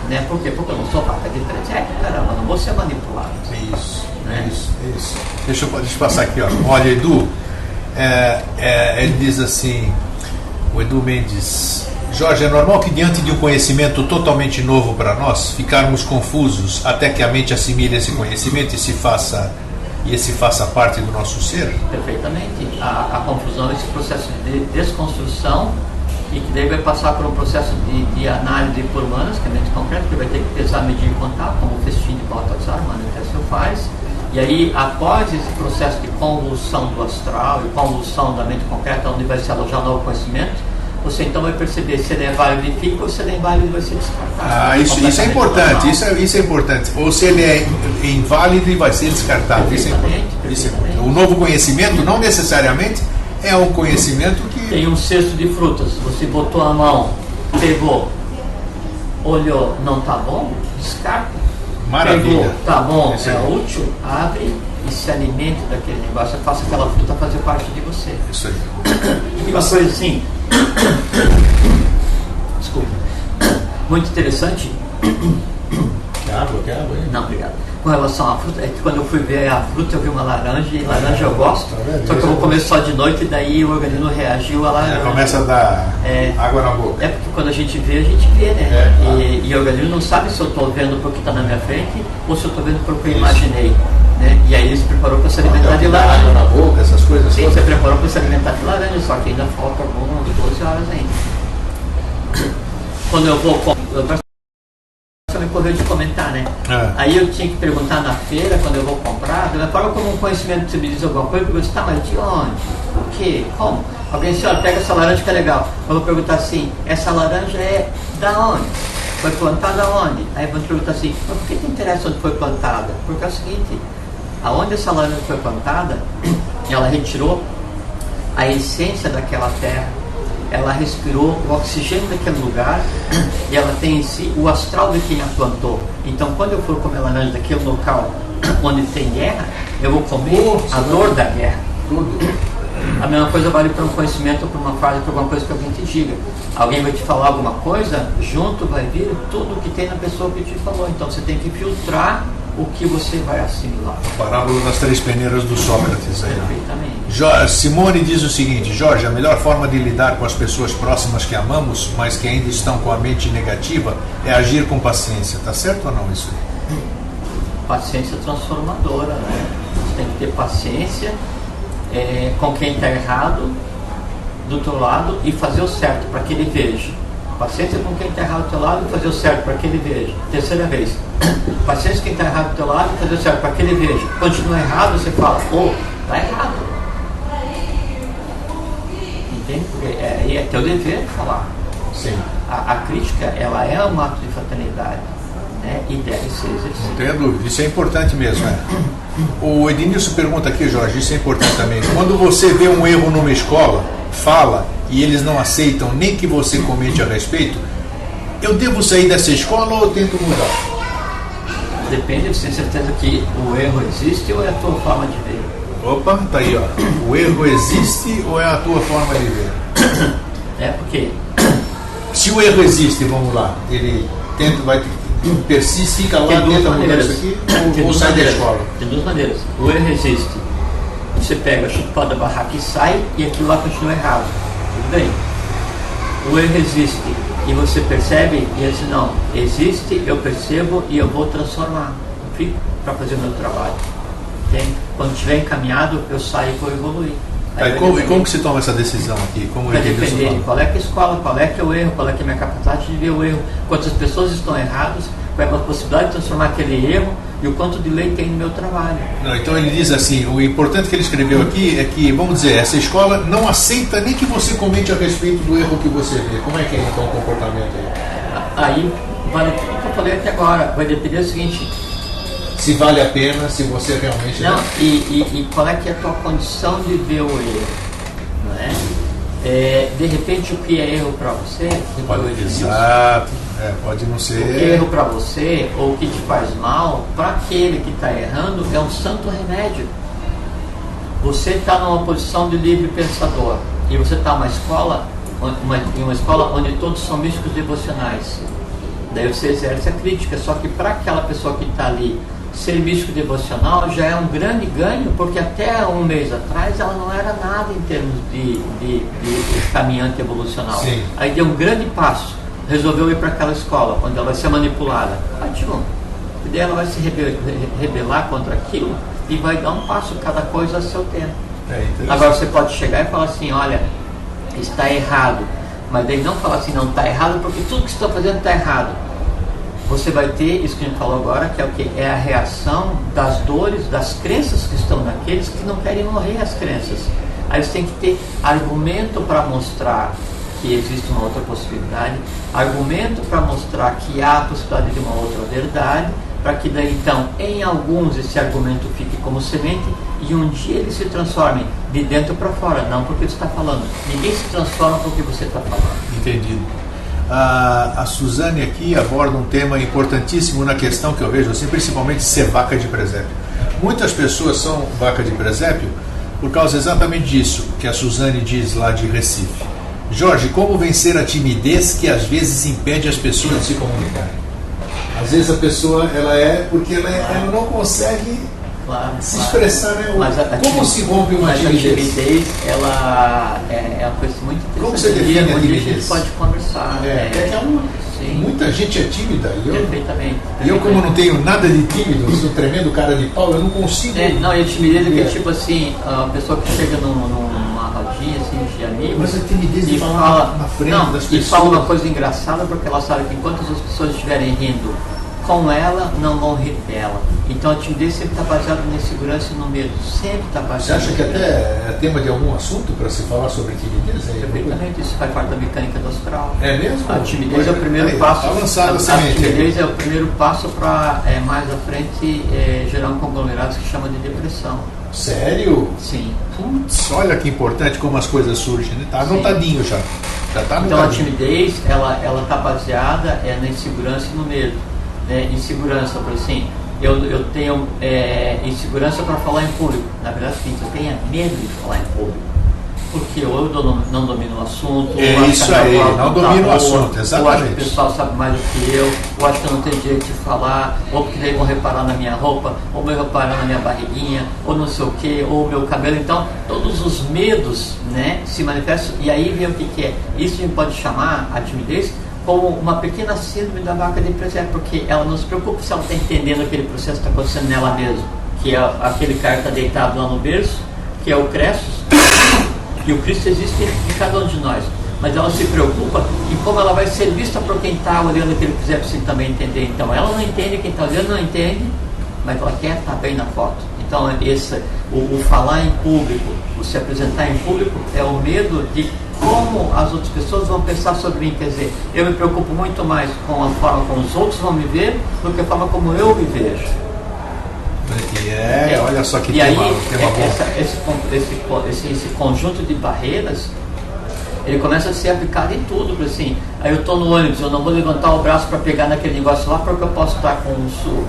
Né? Por quê? Porque eu não sou vaca de presepe, caramba, não vou ser manipulado. Isso, né? isso. Deixa eu passar aqui, ó. Olha, Edu, ele diz assim, o Edu Mendes: Jorge, é normal que diante de um conhecimento totalmente novo para nós, ficarmos confusos até que a mente assimile esse conhecimento e esse faça parte do nosso ser? Perfeitamente. A confusão é esse processo de desconstrução, e que daí vai passar por um processo de análise por humanos, que é mente concreta, que vai ter que pesar, medir e contar, como o festim de Baltazar, Manifesto faz. E aí, após esse processo de convulsão do astral e convulsão da mente concreta, onde vai se alojar novo conhecimento, você então vai perceber se ele é válido e fica, ou se ele é inválido e vai ser descartado. Isso é importante, isso é importante. Ou se ele é inválido e vai ser descartado. Isso é importante. O novo conhecimento não necessariamente é um conhecimento que... Tem um cesto de frutas, você botou a mão, pegou, olhou, não tá bom, descarta. Maravilha. Pegou, tá bom, é útil, abre e se alimente daquele negócio, faça aquela fruta fazer parte de você. Isso aí. E uma coisa assim, desculpa, muito interessante. Quer água? Não, obrigado. Com relação à fruta, é que quando eu fui ver a fruta eu vi uma laranja, e laranja eu gosto, só que eu vou comer só de noite e daí o organismo reagiu a laranja. Começa a dar água na boca. É porque quando a gente vê, né? Claro. E o organismo não sabe se eu estou vendo porque está na minha frente ou se eu estou vendo porque eu imaginei. Né? E aí ele se preparou para se alimentar de laranja. Água na boca, essas coisas. Sim, você preparou para se alimentar de laranja, só que ainda falta algumas 12 horas ainda. Quando eu vou... Você me correu de comentar, né? Aí eu tinha que perguntar na feira, quando eu vou comprar, da forma como um conhecimento você me diz alguma coisa, eu pergunto, tá, mas de onde? O quê? Como? Alguém disse, olha, pega essa laranja que é legal. Eu vou perguntar assim, essa laranja é da onde? Foi plantada onde? Aí eu vou perguntar assim, mas por que te interessa onde foi plantada? Porque é o seguinte, aonde essa laranja foi plantada, ela retirou a essência daquela terra, ela respirou o oxigênio daquele lugar e ela tem em si o astral de quem a plantou. Então, quando eu for comer laranja daquele local onde tem guerra, eu vou comer a dor da guerra. A mesma coisa vale para um conhecimento, para uma frase, para alguma coisa que alguém te diga. Alguém vai te falar alguma coisa, junto vai vir tudo o que tem na pessoa que te falou. Então, você tem que filtrar o que você vai assimilar. A parábola das 3 peneiras do Sócrates. Aí, perfeitamente. Simone diz o seguinte: Jorge, a melhor forma de lidar com as pessoas próximas que amamos, mas que ainda estão com a mente negativa, é agir com paciência. Tá certo ou não isso aí? Paciência transformadora, né? Você tem que ter paciência com quem está errado do teu lado e fazer o certo para que ele veja. Paciência com quem está errado do teu lado e fazer o certo para que ele veja. Terceira vez. Paciência com quem está errado do teu lado e fazer o certo para que ele veja. Continua errado, você fala, está errado. Entende? Porque é teu dever falar. Sim. A crítica, ela é um ato de fraternidade, né? E deve ser exercida. Não tenha dúvida, isso é importante mesmo. O Ednilson pergunta aqui, Jorge, isso é importante também. Quando você vê um erro numa escola, fala, e eles não aceitam nem que você comente a respeito, eu devo sair dessa escola ou eu tento mudar? Depende, você tem certeza que o erro existe ou é a tua forma de ver? Opa, tá aí, ó. O erro existe ou é a tua forma de ver? É porque... Se o erro existe, vamos lá, ele tenta, persiste, fica lá, tenta mudar isso aqui, ou sai da escola? De duas maneiras. O erro existe. Você pega, chuta o pau da barraca e sai, e aquilo lá continua errado. Tudo bem. O erro existe e você percebe e diz, não, existe, eu percebo e eu vou transformar. Eu fico para fazer o meu trabalho. Entende? Quando estiver encaminhado, eu saio e vou evoluir. E como que se toma essa decisão aqui? Como vai depender de qual é que é a escola, qual é que é o erro, qual é que é a minha capacidade de ver o erro, quantas pessoas estão erradas, qual é a possibilidade de transformar aquele erro e o quanto de lei tem no meu trabalho. Não, então ele diz assim, o importante que ele escreveu aqui é que, vamos dizer, essa escola não aceita nem que você comente a respeito do erro que você vê. Como é que é então o comportamento aí? Aí, vale tudo que eu falei até agora, vai depender do seguinte... Se vale a pena, se você realmente... Não, e qual é que é a tua condição de ver o erro, não é? De repente o que é erro para você... Exato, pode não ser... O que é erro para você, ou o que te faz mal, para aquele que está errando, é um santo remédio. Você está numa posição de livre pensador, e você está em uma escola onde todos são místicos devocionais. Daí você exerce a crítica, só que para aquela pessoa que está ali, ser místico devocional já é um grande ganho, porque até um mês atrás ela não era nada em termos de caminhante evolucional. Sim. Aí deu um grande passo, resolveu ir para aquela escola, onde ela vai ser manipulada. Ótimo. E daí ela vai se rebelar contra aquilo e vai dar um passo, cada coisa a seu tempo. Agora você pode chegar e falar assim, olha, está errado. Mas daí não falar assim, não, está errado, porque tudo que você está fazendo está errado. Você vai ter, isso que a gente falou agora, que é o quê? É a reação das dores, das crenças que estão naqueles que não querem morrer as crenças. Aí você tem que ter argumento para mostrar que existe uma outra possibilidade, argumento para mostrar que há a possibilidade de uma outra verdade, para que daí então, em alguns, esse argumento fique como semente e um dia ele se transforme de dentro para fora, não porque você está falando. Ninguém se transforma porque você está falando. Entendido. A Suzane aqui aborda um tema importantíssimo na questão que eu vejo assim, principalmente ser vaca de presépio. Muitas pessoas são vaca de presépio por causa exatamente disso que a Suzane diz lá de Recife. Jorge, como vencer a timidez que às vezes impede as pessoas de se comunicarem? Às vezes a pessoa, porque ela não consegue se expressar, né? Como se rompe uma timidez? A timidez, ela é uma coisa muito interessante. Como você define a timidez? A gente pode conversar. Muita gente é tímida. Perfeitamente. E eu, como não tenho nada de tímido, sou um tremendo cara de pau, eu não consigo. Não, e a timidez é que é tipo assim, a pessoa que chega numa rodinha assim, de amigos. Mas a timidez de falar na frente das pessoas. E fala uma coisa engraçada porque ela sabe que enquanto as pessoas estiverem rindo com ela, não vão rir dela. Então a timidez sempre está baseada na insegurança e no medo. Sempre está baseada. Você acha que até é tema de algum assunto para se falar sobre timidez? Perfeitamente, isso faz parte da mecânica do astral. É mesmo? A timidez é o primeiro passo. A timidez é o primeiro passo para mais à frente gerar um conglomerado que se chama de depressão. Sério? Sim. Putz, olha que importante como as coisas surgem, né? Tá anotadinho já. Já tá anotadinho. Então a timidez, ela está baseada na insegurança e no medo. Insegurança, por assim, eu tenho insegurança para falar em público. Na verdade, eu tenho medo de falar em público, porque ou eu não domino o assunto, ou isso aí, não domino o assunto, exatamente. Ou acho que o pessoal sabe mais do que eu, ou acho que eu não tenho direito de falar, ou porque daí vão reparar na minha roupa, ou vão reparar na minha barriguinha, ou não sei o que, ou o meu cabelo. Então, todos os medos, se manifestam, e aí vem o que é. Isso a gente pode chamar a timidez como uma pequena síndrome da vaca de presépio, porque ela não se preocupa se ela está entendendo aquele processo que está acontecendo nela mesma, que é aquele cara que está deitado lá no berço, que é o Cressus, e o Cristo existe em cada um de nós, mas ela se preocupa em como ela vai ser vista por quem está olhando aquele presépio sem também entender. Então ela não entende, quem está olhando não entende, mas ela quer estar bem na foto. Então o falar em público, o se apresentar em público é o medo de como as outras pessoas vão pensar sobre mim. Quer dizer, eu me preocupo muito mais com a forma como os outros vão me ver do que a forma como eu me vejo. Olha só que tema, esse conjunto de barreiras ele começa a ser aplicado em tudo, porque assim, aí eu estou no ônibus, eu não vou levantar o braço para pegar naquele negócio lá, porque eu posso estar com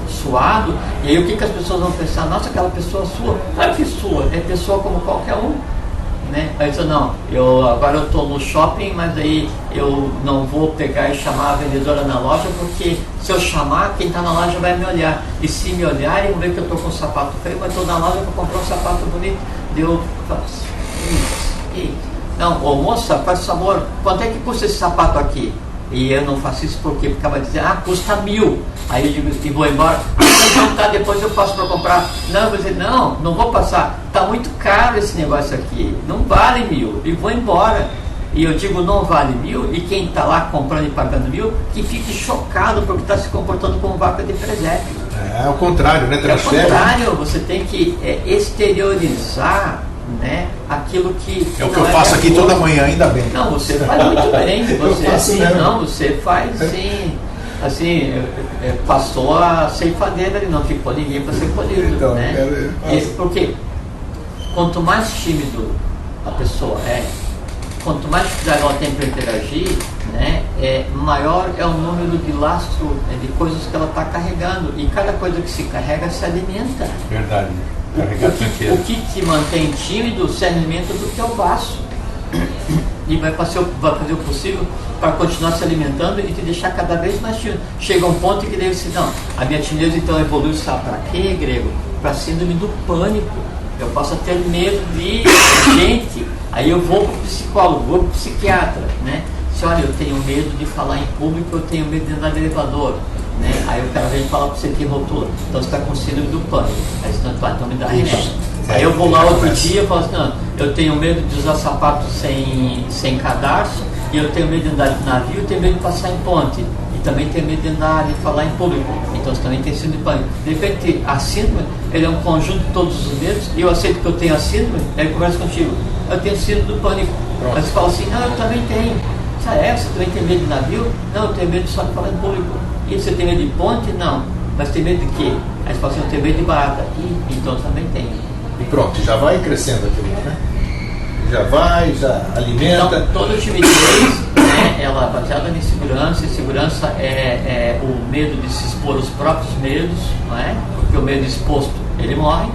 suado, e aí o que as pessoas vão pensar? Nossa, aquela pessoa sua, claro que sua, é pessoa como qualquer um, né? Aí eu disse, não, agora eu estou no shopping, mas aí eu não vou pegar e chamar a vendedora na loja, porque se eu chamar, quem está na loja vai me olhar, e se me olharem, vão ver que eu estou com um sapato feio, mas estou na loja para comprar um sapato bonito, eu faço, não, ô moça, faz favor, quanto é que custa esse sapato aqui? E eu não faço isso porque ela vai dizer, custa 1.000. Aí eu digo, e vou embora. Então tá, depois eu passo para comprar. Não, eu vou dizer, não vou passar. Tá muito caro esse negócio aqui, não vale 1.000. E vou embora. E eu digo, não vale 1.000. E quem está lá comprando e pagando 1.000, que fique chocado porque está se comportando como vaca de presépio. É o contrário, né? Transfere. É o contrário, você tem que exteriorizar, né, aquilo que é o que eu faço aqui toda manhã, ainda bem. Não, você faz muito bem. Você faço assim, mesmo. não, você faz sim. Assim, passou a ceifadeira e não ficou ninguém para ser colhido, então, né? Isso porque quanto mais tímido a pessoa quanto mais dificuldade ela tem para interagir, né, maior é o número de lastro de coisas que ela está carregando, e cada coisa que se carrega se alimenta. Verdade. O que te mantém tímido se alimenta do teu vaso e vai fazer o possível para continuar se alimentando e te deixar cada vez mais tímido. Chega um ponto que deve ser, não, a minha timidez então evolui, sabe para quê, grego? Para síndrome do pânico. Eu posso ter medo de gente, aí eu vou para o psicólogo, vou para o psiquiatra, né? Se olha, eu tenho medo de falar em público, eu tenho medo de andar de elevador, né? Aí o cara vem falar para você que rotula, então você está com síndrome do pânico, aí você então me dá remédio. Aí eu vou lá outro dia e falo assim, não, eu tenho medo de usar sapato sem cadarço, e eu tenho medo de andar de navio, eu tenho medo de passar em ponte, e também tenho medo de andar de falar em público, então você também tem síndrome de pânico. De repente, a síndrome, ele é um conjunto de todos os medos, e eu aceito que eu tenho a síndrome, aí eu converso contigo, eu tenho síndrome do pânico. Aí você fala assim, não, eu também tenho. Você também tem medo de navio? Não, eu tenho medo só de falar em público. E você tem medo de ponte? Não. Mas tem medo de quê? Aí você fala assim, eu tenho medo de barata. Então eu também tenho. E pronto, já vai crescendo aquilo, né? Já alimenta. Então, toda timidez, né, ela é baseada em segurança, e segurança é o medo de se expor aos próprios medos, não é? Porque o medo exposto, ele morre,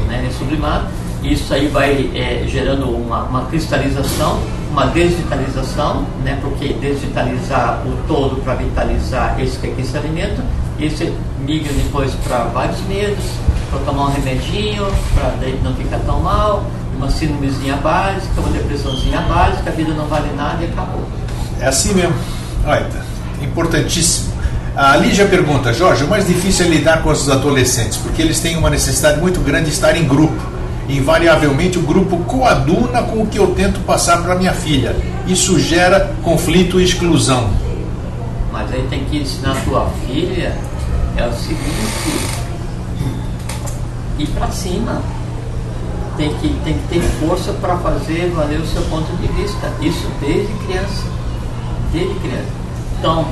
né, ele é sublimado. Isso aí vai gerando uma cristalização, uma desvitalização, né? Porque desvitalizar o todo para vitalizar esse que aqui se alimenta, e você migra depois para vários medos, para tomar um remedinho, para não ficar tão mal, uma síndromezinha básica, uma depressãozinha básica, a vida não vale nada e acabou. É assim mesmo. Olha, importantíssimo. A Lígia pergunta, Jorge, o mais difícil é lidar com os adolescentes, porque eles têm uma necessidade muito grande de estar em grupo. Invariavelmente o grupo coaduna com o que eu tento passar para minha filha. Isso gera conflito e exclusão. Mas aí tem que ensinar a tua filha o seguinte, ir para cima. Tem que ter força para fazer valer o seu ponto de vista. Isso desde criança. Desde criança. Então,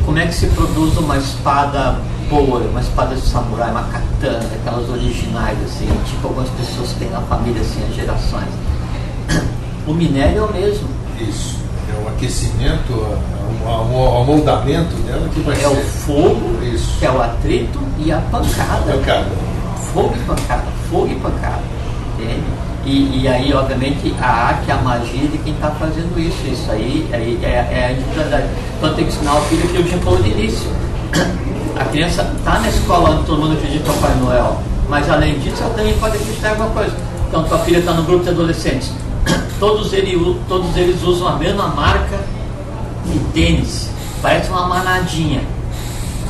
como é que se produz uma espada boa, uma espada de samurai, uma katana, aquelas originais, assim, tipo algumas pessoas que têm na família, assim, há gerações? O minério é o mesmo. Isso. É o aquecimento, o amoldamento dela que vai ser. É o fogo, isso, que é o atrito, e a pancada. Fogo e pancada, entende? E aí, obviamente, a arte, a magia de quem está fazendo isso. Isso aí é a individualidade. Então tem que ensinar o filho que o Jim falou de início. A criança está na escola onde todo mundo acredita no Papai Noel, mas além disso ela também pode acreditar em alguma coisa. Então tua filha está no grupo de adolescentes, todos eles usam a mesma marca de tênis, parece uma manadinha,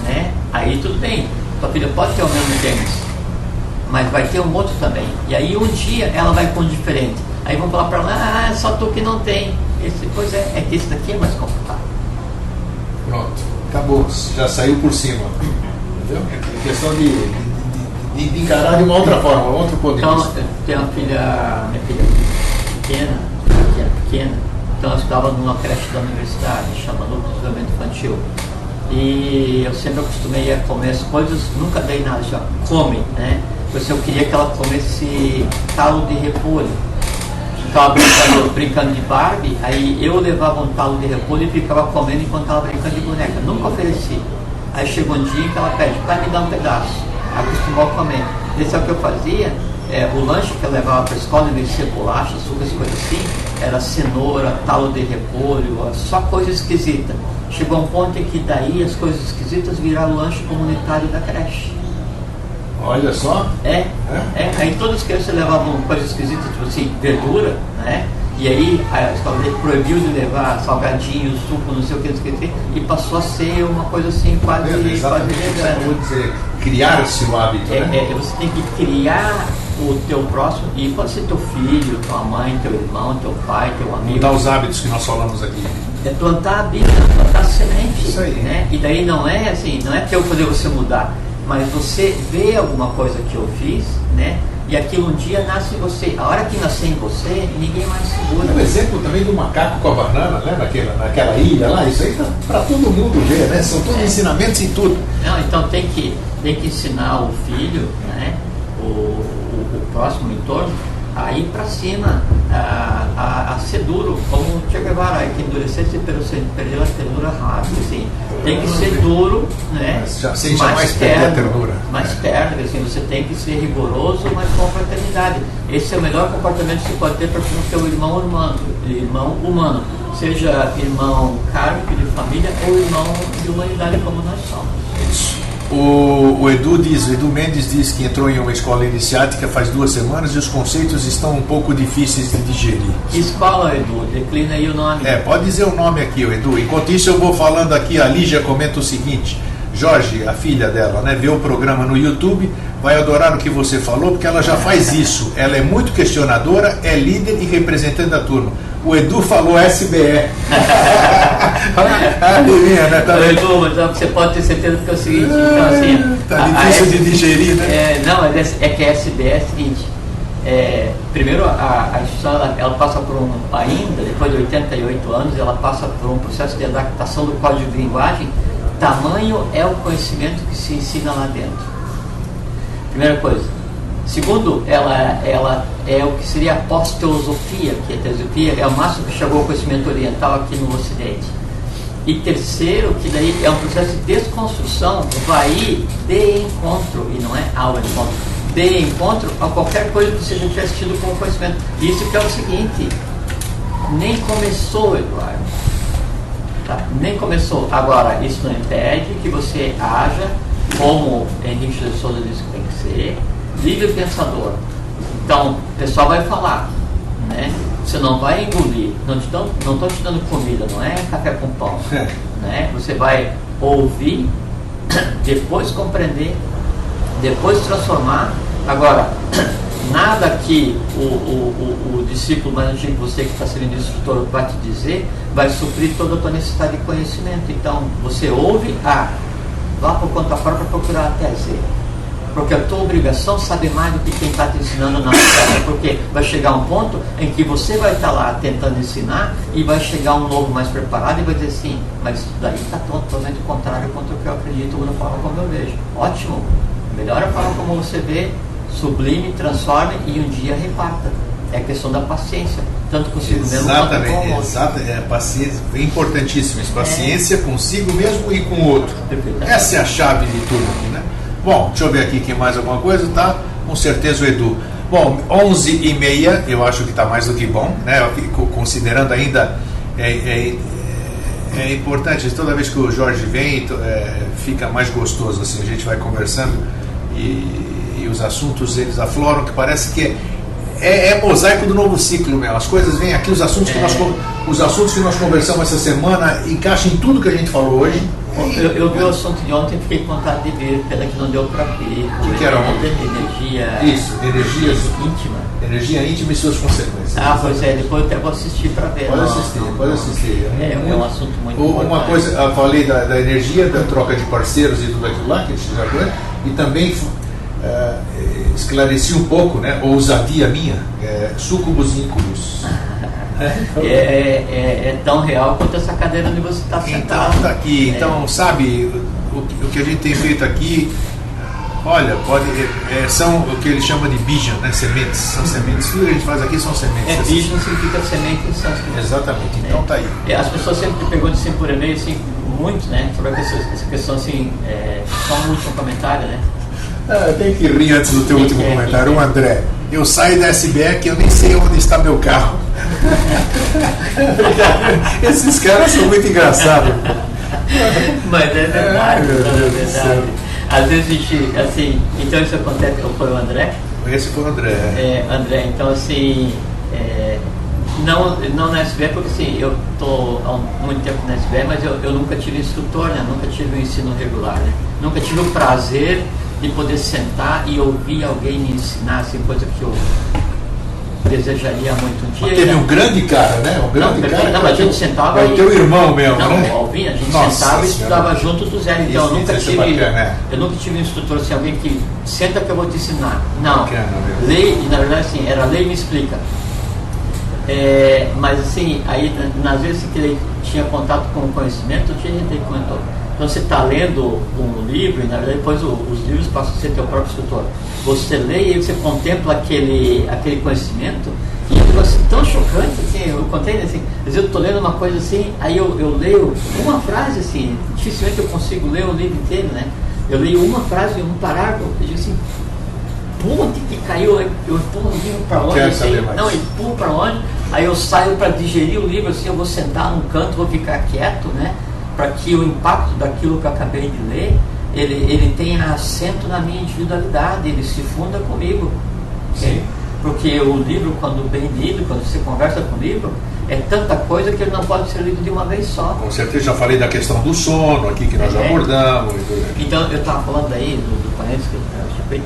né? Aí tudo bem, tua filha pode ter o mesmo tênis, mas vai ter um outro também. E aí um dia ela vai com um diferente. Aí vão falar para ela, só tu que não tem. Pois é que esse daqui é mais confortável. Pronto. Acabou, já saiu por cima. Entendeu? É questão de encarar de uma outra forma, um outro ponto de vista. Então, tem uma filha, minha filha pequena, então eu estava numa creche da universidade, chamada Núcleo de Desenvolvimento Infantil. E eu sempre acostumei a comer as coisas, nunca dei nada, já come, né? Porque eu queria que ela comesse caldo de repolho, estava brincando de Barbie, aí eu levava um talo de repolho e ficava comendo enquanto estava brincando de boneca. Nunca ofereci. Aí chegou um dia que ela pede, pai, me dá um pedaço. Acostumou a comer. E sabe o que eu fazia? O lanche que eu levava para a escola, em vez de ser bolacha, suco, as coisas assim, era cenoura, talo de repolho, só coisa esquisita. Chegou um ponto em que daí as coisas esquisitas viraram o lanche comunitário da creche. Olha só. Aí todas as crianças levavam coisas esquisitas, tipo assim, verdura, né? E aí a escola dele proibiu de levar salgadinho, suco, não sei o que, e passou a ser uma coisa assim, quase vegana. Criar-se o hábito, né? Você tem que criar o teu próximo, e pode ser teu filho, tua mãe, teu irmão, teu pai, teu amigo. Mudar os hábitos que nós falamos aqui. É plantar a vida, plantar a semente. Isso aí. Né? E daí não é assim, não é que eu fazer você mudar, mas você vê alguma coisa que eu fiz, né? E aquilo um dia nasce em você. A hora que nascer em você, ninguém mais segura. Um exemplo também do macaco com a banana, né? Naquela ilha lá, isso aí tá para todo mundo ver, né? São todos ensinamentos em tudo. Não, então tem que ensinar o filho, né? O próximo entorno, a ir para cima, a ser duro, como o Che Guevara, que endurecesse pelo perder a ternura rápido, assim. Tem que ser duro, né? Sem jamais perder a ternura. Mais terno, assim, você tem que ser rigoroso, mas com fraternidade. Esse é o melhor comportamento que você pode ter para o seu irmão humano, seja irmão kármico de família ou irmão de humanidade como nós somos. Isso. O Edu Mendes diz que entrou em uma escola iniciática faz 2 semanas e os conceitos estão um pouco difíceis de digerir. Que escola, Edu? Declina aí o nome. Pode dizer o nome aqui, Edu. Enquanto isso eu vou falando aqui, a Lígia comenta o seguinte: Jorge, a filha dela, né, vê o programa no YouTube, vai adorar o que você falou, porque ela já faz isso. Ela é muito questionadora, é líder e representante da turma. O Edu falou SBE. Adivinha, né? Tá Edu, mas você pode ter certeza que é o seguinte, então assim... Tá difícil de digerir, né? Não, é que a SBE é o seguinte, primeiro a instituição ela passa por ainda, depois de 88 anos, ela passa por um processo de adaptação do código de linguagem. Tamanho é o conhecimento que se ensina lá dentro. Primeira coisa. Segundo, ela é o que seria a pós-teosofia, que a teosofia é o máximo que chegou ao conhecimento oriental aqui no Ocidente. E terceiro, que daí é um processo de desconstrução, vai ir de encontro, e não é ao encontro, de encontro a qualquer coisa que você já tivesse tido como conhecimento. Isso que é o seguinte, nem começou, Eduardo. Tá? Nem começou. Agora, isso não impede que você haja, como Henrique de Souza disse que tem que ser, livre pensador. Então, o pessoal vai falar, né? Você não vai engolir, não estou te dando comida, não é café com pão, né? Você vai ouvir, depois compreender, depois transformar. Agora, nada que o discípulo mais antigo que você que está sendo instrutor vai te dizer, vai suprir toda a tua necessidade de conhecimento. Então, você ouve A, vá por conta própria procurar até Z. Porque a tua obrigação é saber mais do que quem está te ensinando na terra, porque vai chegar um ponto em que você vai estar lá tentando ensinar e vai chegar um novo mais preparado e vai dizer assim, mas isso daí está totalmente contrário contra o que eu acredito na forma como eu vejo. Ótimo, melhora a forma como você vê, sublime, transforme e um dia reparta. É questão da paciência, tanto consigo mesmo quanto com o outro. Exatamente, paciência, é importantíssimo isso, paciência consigo mesmo e com o outro. Essa é a chave de tudo aqui, né? Bom, deixa eu ver aqui, quem mais alguma coisa, tá? Com certeza o Edu. Bom, 11h30, eu acho que está mais do que bom, né? Considerando ainda, é importante, toda vez que o Jorge vem, fica mais gostoso, assim, a gente vai conversando e os assuntos, eles afloram, que parece que é mosaico do novo ciclo mesmo. As coisas vêm aqui, os assuntos que nós conversamos essa semana encaixam em tudo que a gente falou hoje. Eu vi o assunto de ontem e fiquei com vontade de ver, pena que não deu para ver. O que era ontem? Energia. Isso, energia íntima. Energia íntima e suas consequências. Pois é, depois eu até vou assistir para ver. Pode assistir. É um assunto muito importante. Uma coisa, eu falei da energia, da troca de parceiros e tudo aquilo lá, que a gente já viu, e também esclareci um pouco, né, ousadia minha, súcubos e íncubos. É tão real quanto essa cadeira onde você está sentado. Então, tá aqui. Então, sabe, o que a gente tem feito aqui, Olha, são o que ele chama de bijan, né? Sementes. São sementes. Tudo que a gente faz aqui são sementes. Bijan significa semente em sânscrito. Exatamente. Então tá aí. As pessoas sempre me perguntam assim por e-mail, assim, muito, né? Sobre essa questão assim, só um último comentário, né? Tem que rir antes do teu último comentário. O André, eu saio da SBE que eu nem sei onde está meu carro. Esses caras são muito engraçados. Mas é verdade, é verdade. Às vezes a gente, assim, então isso acontece, foi o André? Esse foi o André. André, então assim, não na SBE, porque assim, eu estou há muito tempo na SBE, mas eu nunca tive instrutor, né? Nunca tive um ensino regular, né? Nunca tive o prazer de poder sentar e ouvir alguém me ensinar, assim, coisa que eu desejaria muito um dia. Mas teve um grande cara, né? Um grande cara. Não, mas a gente sentava. É o teu irmão mesmo, né? Alvin, a gente sentava e estudava junto do zero. Então eu nunca tive um instrutor assim, alguém que senta que eu vou te ensinar. Não. Lei, na verdade, assim, era lei e me explica. Mas assim, aí nas vezes que ele tinha contato com o conhecimento, tinha gente que comentou. Então você está lendo um livro e na verdade depois os livros passam a ser teu próprio escritor. Você lê e você contempla aquele conhecimento e é um negócio tão chocante, assim, eu contei assim, às vezes eu estou lendo uma coisa assim, aí eu leio uma frase assim, dificilmente eu consigo ler o livro inteiro, né? Eu leio uma frase, um parágrafo, eu digo assim, ponte que caiu, eu pulo o livro para onde, assim, não, eu pulo para onde, aí eu saio para digerir o livro, assim, eu vou sentar num canto, vou ficar quieto, né? Para que o impacto daquilo que eu acabei de ler, ele tenha assento na minha individualidade, ele se funda comigo. Sim. Porque o livro, quando bem lido, quando você conversa com o livro, é tanta coisa que ele não pode ser lido de uma vez só. Com certeza, já falei da questão do sono aqui, que nós já abordamos. Então, eu estava falando aí do parênteses que eu feito.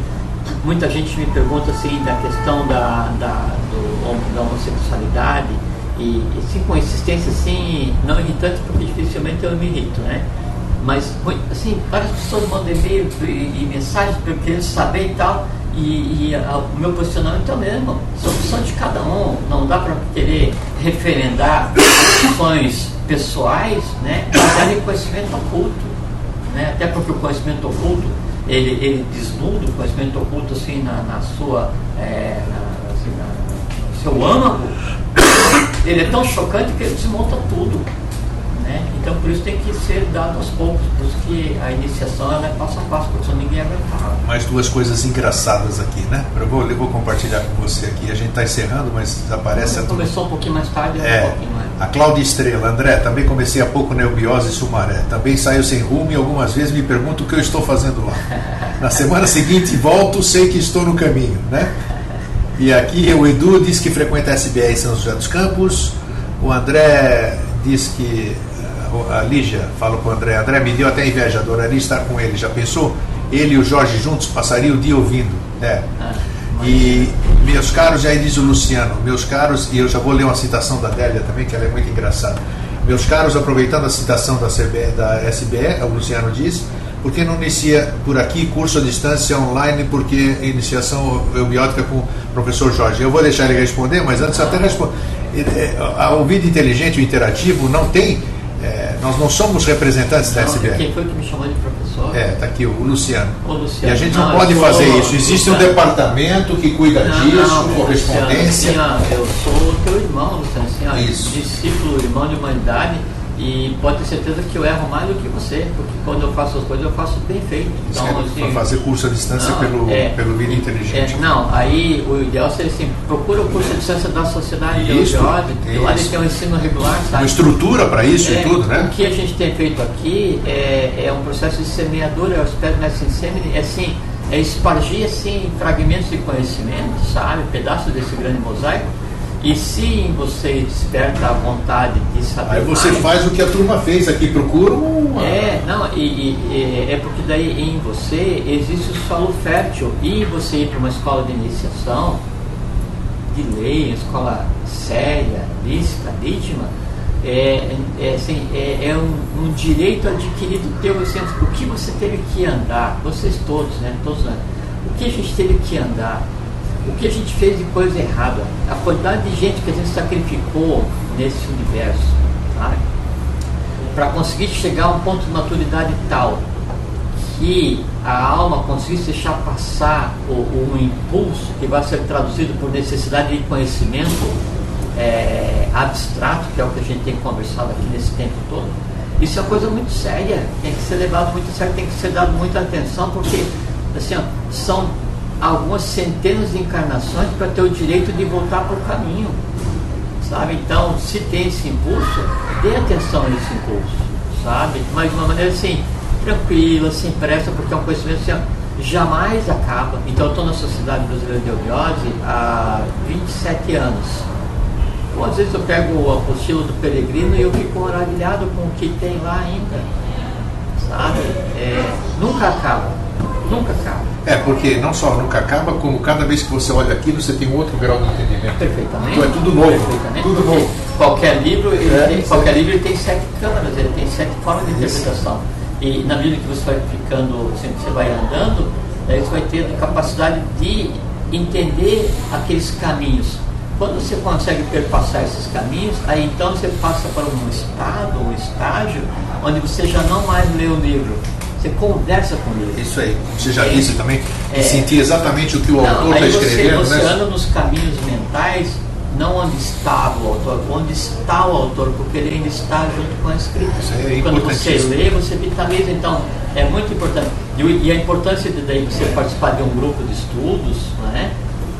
Muita gente me pergunta assim, da questão da homossexualidade, e assim, com insistência assim, não irritante, porque dificilmente eu me irrito, né? Mas, assim, várias pessoas mandam e-mail e mensagens para querer saber e tal, e o meu posicionamento é o mesmo, são opções de cada um, não dá para querer referendar opções pessoais, né? Mas é conhecimento oculto, né? Até porque o conhecimento oculto, ele desnuda o conhecimento oculto assim, na sua, no seu âmago. Ele é tão chocante que ele desmonta tudo, né? Então por isso tem que ser dado aos poucos, por isso que a iniciação ela é passo a passo, porque senão ninguém aguentava. Mais duas coisas engraçadas aqui, né? Eu vou compartilhar com você aqui. A gente está encerrando, mas aparece a começou um pouquinho mais tarde, um pouquinho mais. A Cláudia Estrela, André, também comecei há pouco na Eubiose e Sumaré. Também saio sem rumo e algumas vezes me pergunto o que eu estou fazendo lá. Na semana seguinte volto, sei que estou no caminho, né? E aqui o Edu diz que frequenta a SBE em São José dos Campos. O André diz que a Lígia fala com o André, me deu até inveja, adoraria estar com ele. Já pensou? Ele e o Jorge juntos passariam o dia ouvindo. E meus caros, aí diz o Luciano, meus caros, e eu já vou ler uma citação da Délia também, que ela é muito engraçada. Meus caros, aproveitando a citação da SBE, o Luciano diz, por que não inicia por aqui curso à distância online, porque iniciação eubiótica com o professor Jorge? Eu vou deixar ele responder, mas antes até responder. O vídeo inteligente, o interativo, não tem, nós não somos representantes da SBE. Quem foi que me chamou de professor? Está aqui, o Luciano. Luciano. E a gente não pode fazer isso. Existe um departamento que cuida disso, correspondência. Luciano, assim, eu sou teu irmão, Luciano, assim, discípulo, irmão de humanidade. E pode ter certeza que eu erro mais do que você, porque quando eu faço as coisas, eu faço bem feito. Então, assim, para fazer curso à distância pelo vídeo inteligente. Aí o ideal seria assim, procura o curso à distância da Sociedade de Eubiose, lá ele tem um ensino regular, sabe? Uma estrutura para isso e tudo, né? O que a gente tem feito aqui é um processo de semeadura, eu espero que assim, é espargir assim, fragmentos de conhecimento, sabe? Pedaços desse grande mosaico. E se você desperta a vontade de saber aí você mais, faz o que a turma fez aqui, procura é porque daí em você existe o solo fértil, e você ir para uma escola de iniciação, de lei, uma escola séria, lícita, legítima, é um direito adquirido teu, assim, o que você teve que andar, vocês todos, né, o que a gente teve que andar, o que a gente fez de coisa errada, a quantidade de gente que a gente sacrificou nesse universo, sabe? Para conseguir chegar a um ponto de maturidade tal que a alma conseguisse deixar passar um impulso que vai ser traduzido por necessidade de conhecimento abstrato, que é o que a gente tem conversado aqui nesse tempo todo, isso é uma coisa muito séria, tem que ser levado muito a sério, tem que ser dado muita atenção, porque assim, ó, são algumas centenas de encarnações para ter o direito de voltar para o caminho, sabe? Então, se tem esse impulso, dê atenção a esse impulso, sabe? Mas de uma maneira assim, tranquila, sem pressa, porque é um conhecimento assim, ó, jamais acaba. Então, eu estou na Sociedade Brasileira de Eubiose há 27 anos. Então, às vezes eu pego o apostilo do Peregrino e eu fico maravilhado com o que tem lá ainda, sabe? Nunca acaba, nunca acaba. Porque não só nunca acaba, como cada vez que você olha aquilo, você tem um outro grau de entendimento. Perfeitamente. Então é tudo novo. Perfeitamente. Tudo novo. Qualquer livro, ele tem 7 câmaras, ele tem 7 formas de interpretação. E na medida que você vai ficando, assim, você vai andando, daí você vai tendo capacidade de entender aqueles caminhos. Quando você consegue perpassar esses caminhos, aí então você passa para um estado, um estágio, onde você já não mais lê o livro, você conversa com o livro. Isso aí, você já disse também, e sentir exatamente o que o autor está escrevendo. Você né? anda nos caminhos mentais, não onde estava o autor, onde está o autor, porque ele ainda está junto com a escrita. Quando você lê, você vitaliza. Então, é muito importante. E a importância de daí você participar de um grupo de estudos, né?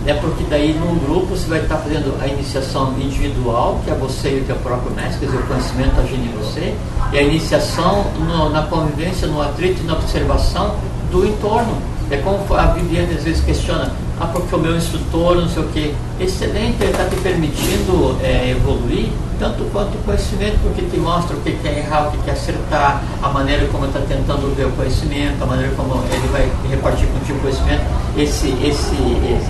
É porque daí num grupo você vai estar fazendo a iniciação individual, que é você e o teu próprio mestre, quer dizer, o conhecimento agindo em você, e a iniciação na convivência, no atrito e na observação do entorno. É como a Viviane às vezes questiona, porque o meu instrutor, não sei o quê. Excelente, ele está te permitindo evoluir, tanto quanto o conhecimento, porque te mostra o que é errar, o que é acertar, a maneira como ele está tentando ver o conhecimento, a maneira como ele vai repartir contigo o conhecimento,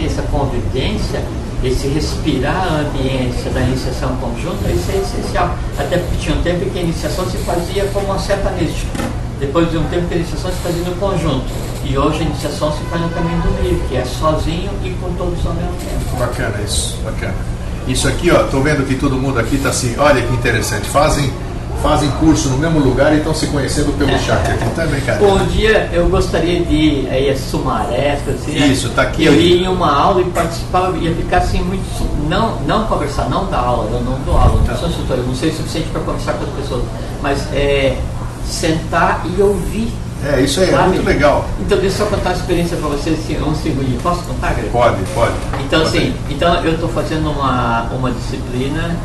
essa convivência, esse respirar a ambiência da iniciação conjunta, isso é essencial. Até porque tinha um tempo em que a iniciação se fazia como uma seta mística. Depois de um tempo que a iniciação se fazia no conjunto. E hoje a iniciação se faz no caminho do livro, que é sozinho e com todos ao mesmo tempo. Bacana isso, bacana. Isso aqui, ó, tô vendo que todo mundo aqui está assim, olha que interessante, fazem curso no mesmo lugar e estão se conhecendo pelo chat aqui, tá brincadeira. Um dia eu gostaria de ir a Sumaré, assim, isso, tá aqui. Eu ia em uma aula e participava, ia ficar assim muito, não conversar, não dar aula, eu não dou aula, não sou instrutor, eu não sei o suficiente para conversar com as pessoas, mas sentar e ouvir. Isso aí, sabe? É muito legal. Então, deixa eu só contar uma experiência para vocês, assim, um segundinho. Posso contar, Greg? Pode. Então, assim, eu estou fazendo uma disciplina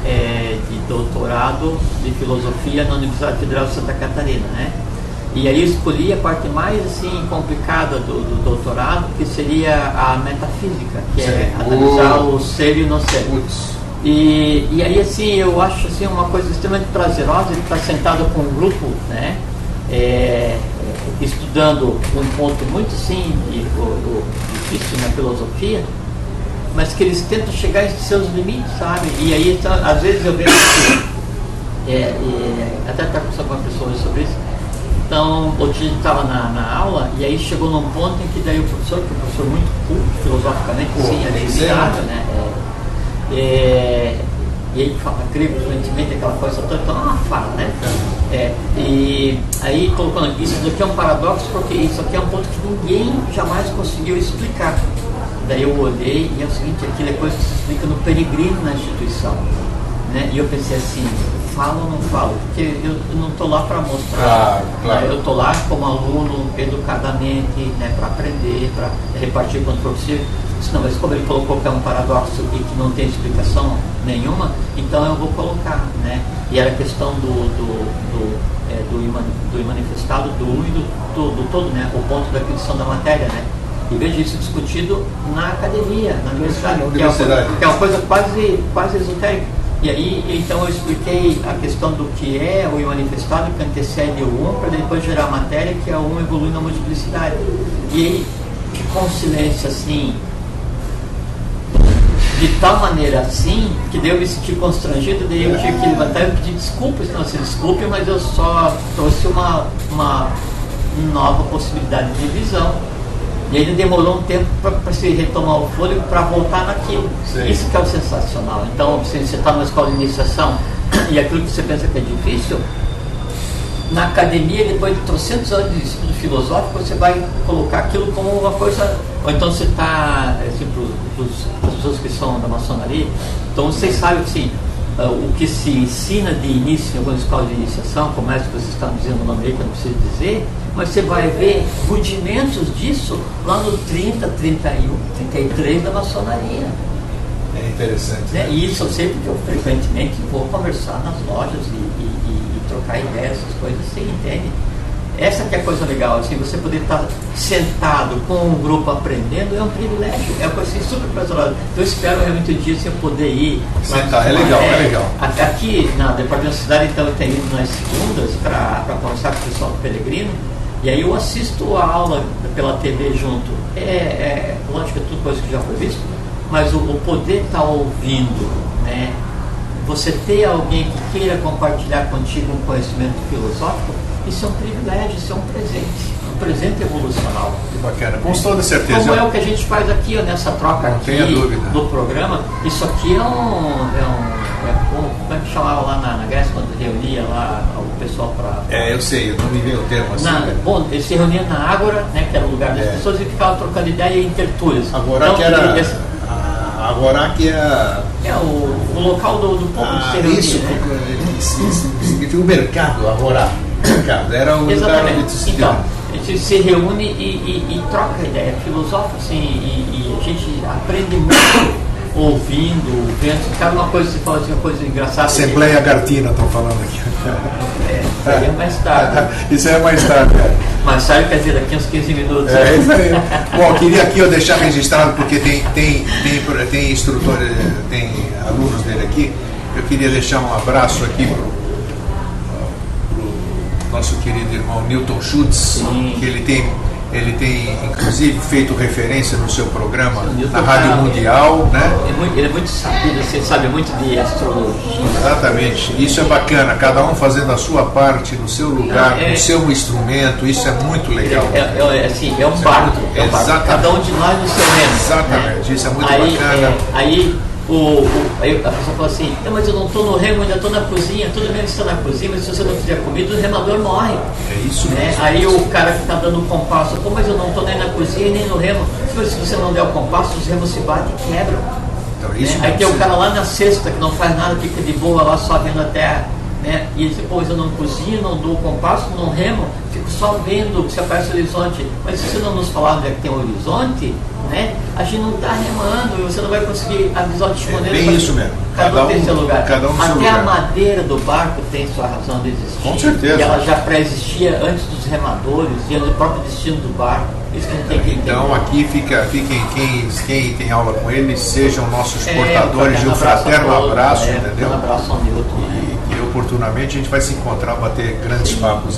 de doutorado de filosofia na Universidade Federal de Santa Catarina, né? E aí eu escolhi a parte mais, assim, complicada do doutorado, que seria a metafísica, que é analisar o ser e o não ser. E aí, assim, eu acho, assim, uma coisa extremamente prazerosa de estar sentado com um grupo, né? Estudando um ponto muito sim difícil na filosofia, mas que eles tentam chegar em seus limites, sabe? E aí, então, às vezes eu vejo que até estar conversando com uma pessoa sobre isso. Então, outro dia a gente estava na aula e aí chegou num ponto em que daí o professor, que é um professor muito culto filosoficamente, sim, admirável, né? E ele fala grego fluentemente, aquela coisa toda, então ela fala, né? E aí colocando, isso aqui é um paradoxo, porque isso aqui é um ponto que ninguém jamais conseguiu explicar. Daí eu olhei e é o seguinte, aquilo é coisa que se explica no Peregrino na instituição, né? E eu pensei assim, falo ou não falo? Porque eu não estou lá para mostrar, claro. Eu estou lá como aluno, educadamente, né, para aprender, para repartir quanto for possível. Não, mas como ele colocou que é um paradoxo e que não tem explicação nenhuma, então eu vou colocar, né? E era a questão do imanifestado, do um e do todo, né? O ponto da aquisição da matéria, né? E vejo isso discutido na academia, na universidade, que é uma coisa quase esotérica. E aí, então eu expliquei a questão do que é o imanifestado, que antecede o um, para depois gerar a matéria, que é o um evolui na multiplicidade. E aí, com um silêncio assim, de tal maneira assim, que daí eu me senti constrangido, daí eu tive que levantar e pedir desculpas, não se desculpe, mas eu só trouxe uma nova possibilidade de visão. E ainda demorou um tempo para se retomar o fôlego, para voltar naquilo. Sim. Isso que é o sensacional. Então, se você está numa escola de iniciação e aquilo que você pensa que é difícil, na academia, depois de 300 anos de estudo filosófico, você vai colocar aquilo como uma coisa, ou então você está, assim, para as pessoas que são da maçonaria, então vocês sabem assim, o que se ensina de início em algumas escolas de iniciação, como essa que vocês estão dizendo o nome aí, que eu não preciso dizer, mas você vai ver rudimentos disso lá no 30, 31, 33 da maçonaria. É interessante. Né? E isso eu sempre que eu frequentemente vou conversar nas lojas e trocar ideias, essas coisas, você entende? Essa que é a coisa legal, assim, você poder estar sentado com um grupo aprendendo é um privilégio, é uma coisa assim, super prazerosa. Então eu espero realmente um dia assim, eu poder ir. Sentar, é legal, é legal. Aqui na Departamento da Cidade, então eu tenho ido nas segundas para conversar com o pessoal do Peregrino, e aí eu assisto a aula pela TV junto. Lógico que é tudo coisa que já foi visto, mas o poder estar ouvindo, né? Você ter alguém que queira compartilhar contigo um conhecimento filosófico, isso é um privilégio, isso é um presente evolucional. Que bacana, com toda certeza. Como é o que a gente faz aqui, ó, nessa troca não aqui do programa, isso aqui como é que chamava lá na Grécia, quando reunia lá o pessoal para... eu sei, eu não me veio o termo assim. Bom, eles se reuniam na Ágora, né, que era o lugar das pessoas, e ficavam trocando ideia em tertúlias. Agora então, que era... Agora que é o local do povo de se reunir. Isso significa o mercado, agora. Era o lugar onde se então, a gente se reúne e troca ideia, filosofa assim, e a gente aprende muito ouvindo, vendo. Cada uma coisa que você fala assim, uma coisa engraçada. Assembleia Gartina, estão falando aqui. Isso aí é mais tarde. Isso é mais tarde. Mais tarde, quer dizer, daqui uns 15 minutos. É isso aí. Bom, queria aqui eu deixar registrado, porque tem instrutores, tem alunos dele aqui. Eu queria deixar um abraço aqui para o nosso querido irmão Newton Schutz, que ele tem inclusive feito referência no seu programa na Rádio Mundial, né? Ele é muito sabido, você sabe muito de astrologia. Exatamente, isso é bacana, cada um fazendo a sua parte no seu lugar, no seu instrumento, isso é muito legal. É um barco, cada um de nós no seu remo. Exatamente, isso é muito bacana. Aí a pessoa fala assim, mas eu não estou no remo, ainda estou na cozinha, tudo bem que está na cozinha, mas se você não fizer comida, o remador morre. É isso mesmo. Aí o cara que está dando o compasso, mas eu não estou nem na cozinha nem no remo. Se você não der o compasso, os remos se batem e quebram. Então, isso aí tem o cara lá na cesta que não faz nada, fica de boa lá só vendo a terra. Né? E depois eu não cozinho, não dou o compasso, não remo, fico só vendo se aparece o horizonte. Mas se você não nos falar onde é que tem o horizonte, né? A gente não está remando e você não vai conseguir avisar de maneira. Bem isso mesmo. Cada um tem seu lugar. Cada um até seu lugar. A madeira do barco tem sua razão de existir. Com certeza. E ela já pré-existia antes dos remadores e antes do próprio destino do barco. Isso que a gente tem que entender. Então aqui fiquem quem tem aula com ele, sejam nossos portadores de um fraterno abraço, entendeu? Um abraço ao Newton. E oportunamente a gente vai se encontrar, bater grandes papos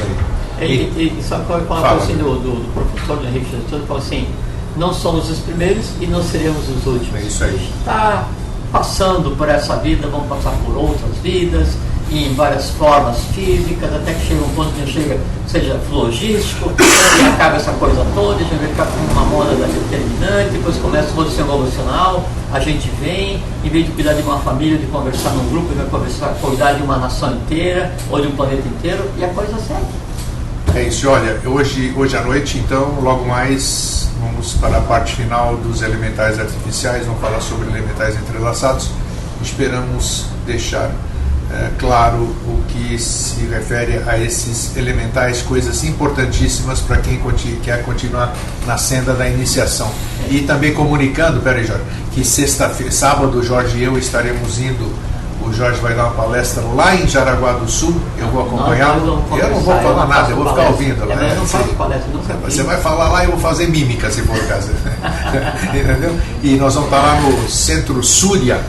aí. E sabe qual é a palavra assim, do professor do Henrique Jesus? Ele falou assim, não somos os primeiros e não seremos os últimos. É isso aí. A gente está passando por essa vida, vamos passar por outras vidas, em várias formas físicas, até que chega um ponto que chega, seja logístico, e acaba essa coisa toda, a gente vai ficar com uma moda determinante, depois começa a evolução evolucional, a gente vem, em vez de cuidar de uma família, de conversar num grupo, vai conversar, cuidar de uma nação inteira, ou de um planeta inteiro, e a coisa segue. É isso, olha, hoje à noite, então, logo mais, vamos para a parte final dos elementais artificiais, vamos falar sobre elementais entrelaçados. Esperamos deixar claro o que se refere a esses elementais, coisas importantíssimas para quem quer continuar na senda da iniciação. E também comunicando, peraí Jorge, que sábado, Jorge e eu estaremos indo. O Jorge vai dar uma palestra lá em Jaraguá do Sul, eu vou acompanhá-lo. Eu não vou falar nada, eu vou ficar ouvindo. Eu não faço palestra, você vai falar lá e eu vou fazer mímica, se for o caso. Entendeu? E nós vamos estar lá no Centro Súria,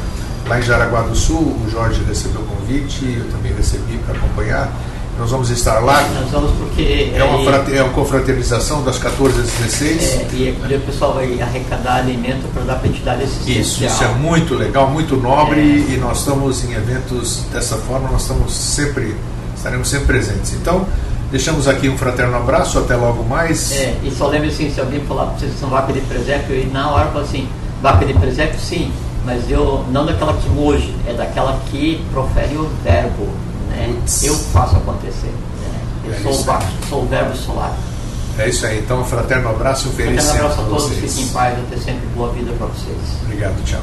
lá em Jaraguá do Sul. O Jorge recebeu o convite, eu também recebi para acompanhar. Nós vamos estar lá. Nós vamos porque é uma confraternização das 14 às 16. E o pessoal vai arrecadar alimento para dar para a entidade assistencial. Isso é muito legal, muito nobre, e nós estamos em eventos dessa forma, estaremos sempre presentes. Então, deixamos aqui um fraterno abraço, até logo mais. E só lembre assim, se alguém falar para vocês que são vaca de presépio, e na hora fala assim, vaca de presépio sim, mas eu não daquela que moge, é daquela que profere o verbo. Eu faço acontecer. Sou o verbo solar. É isso aí. Então, um fraterno abraço e um feliz Um sempre abraço a para todos, vocês. fiquem em paz, eu tenho sempre boa vida para vocês. Obrigado, tchau.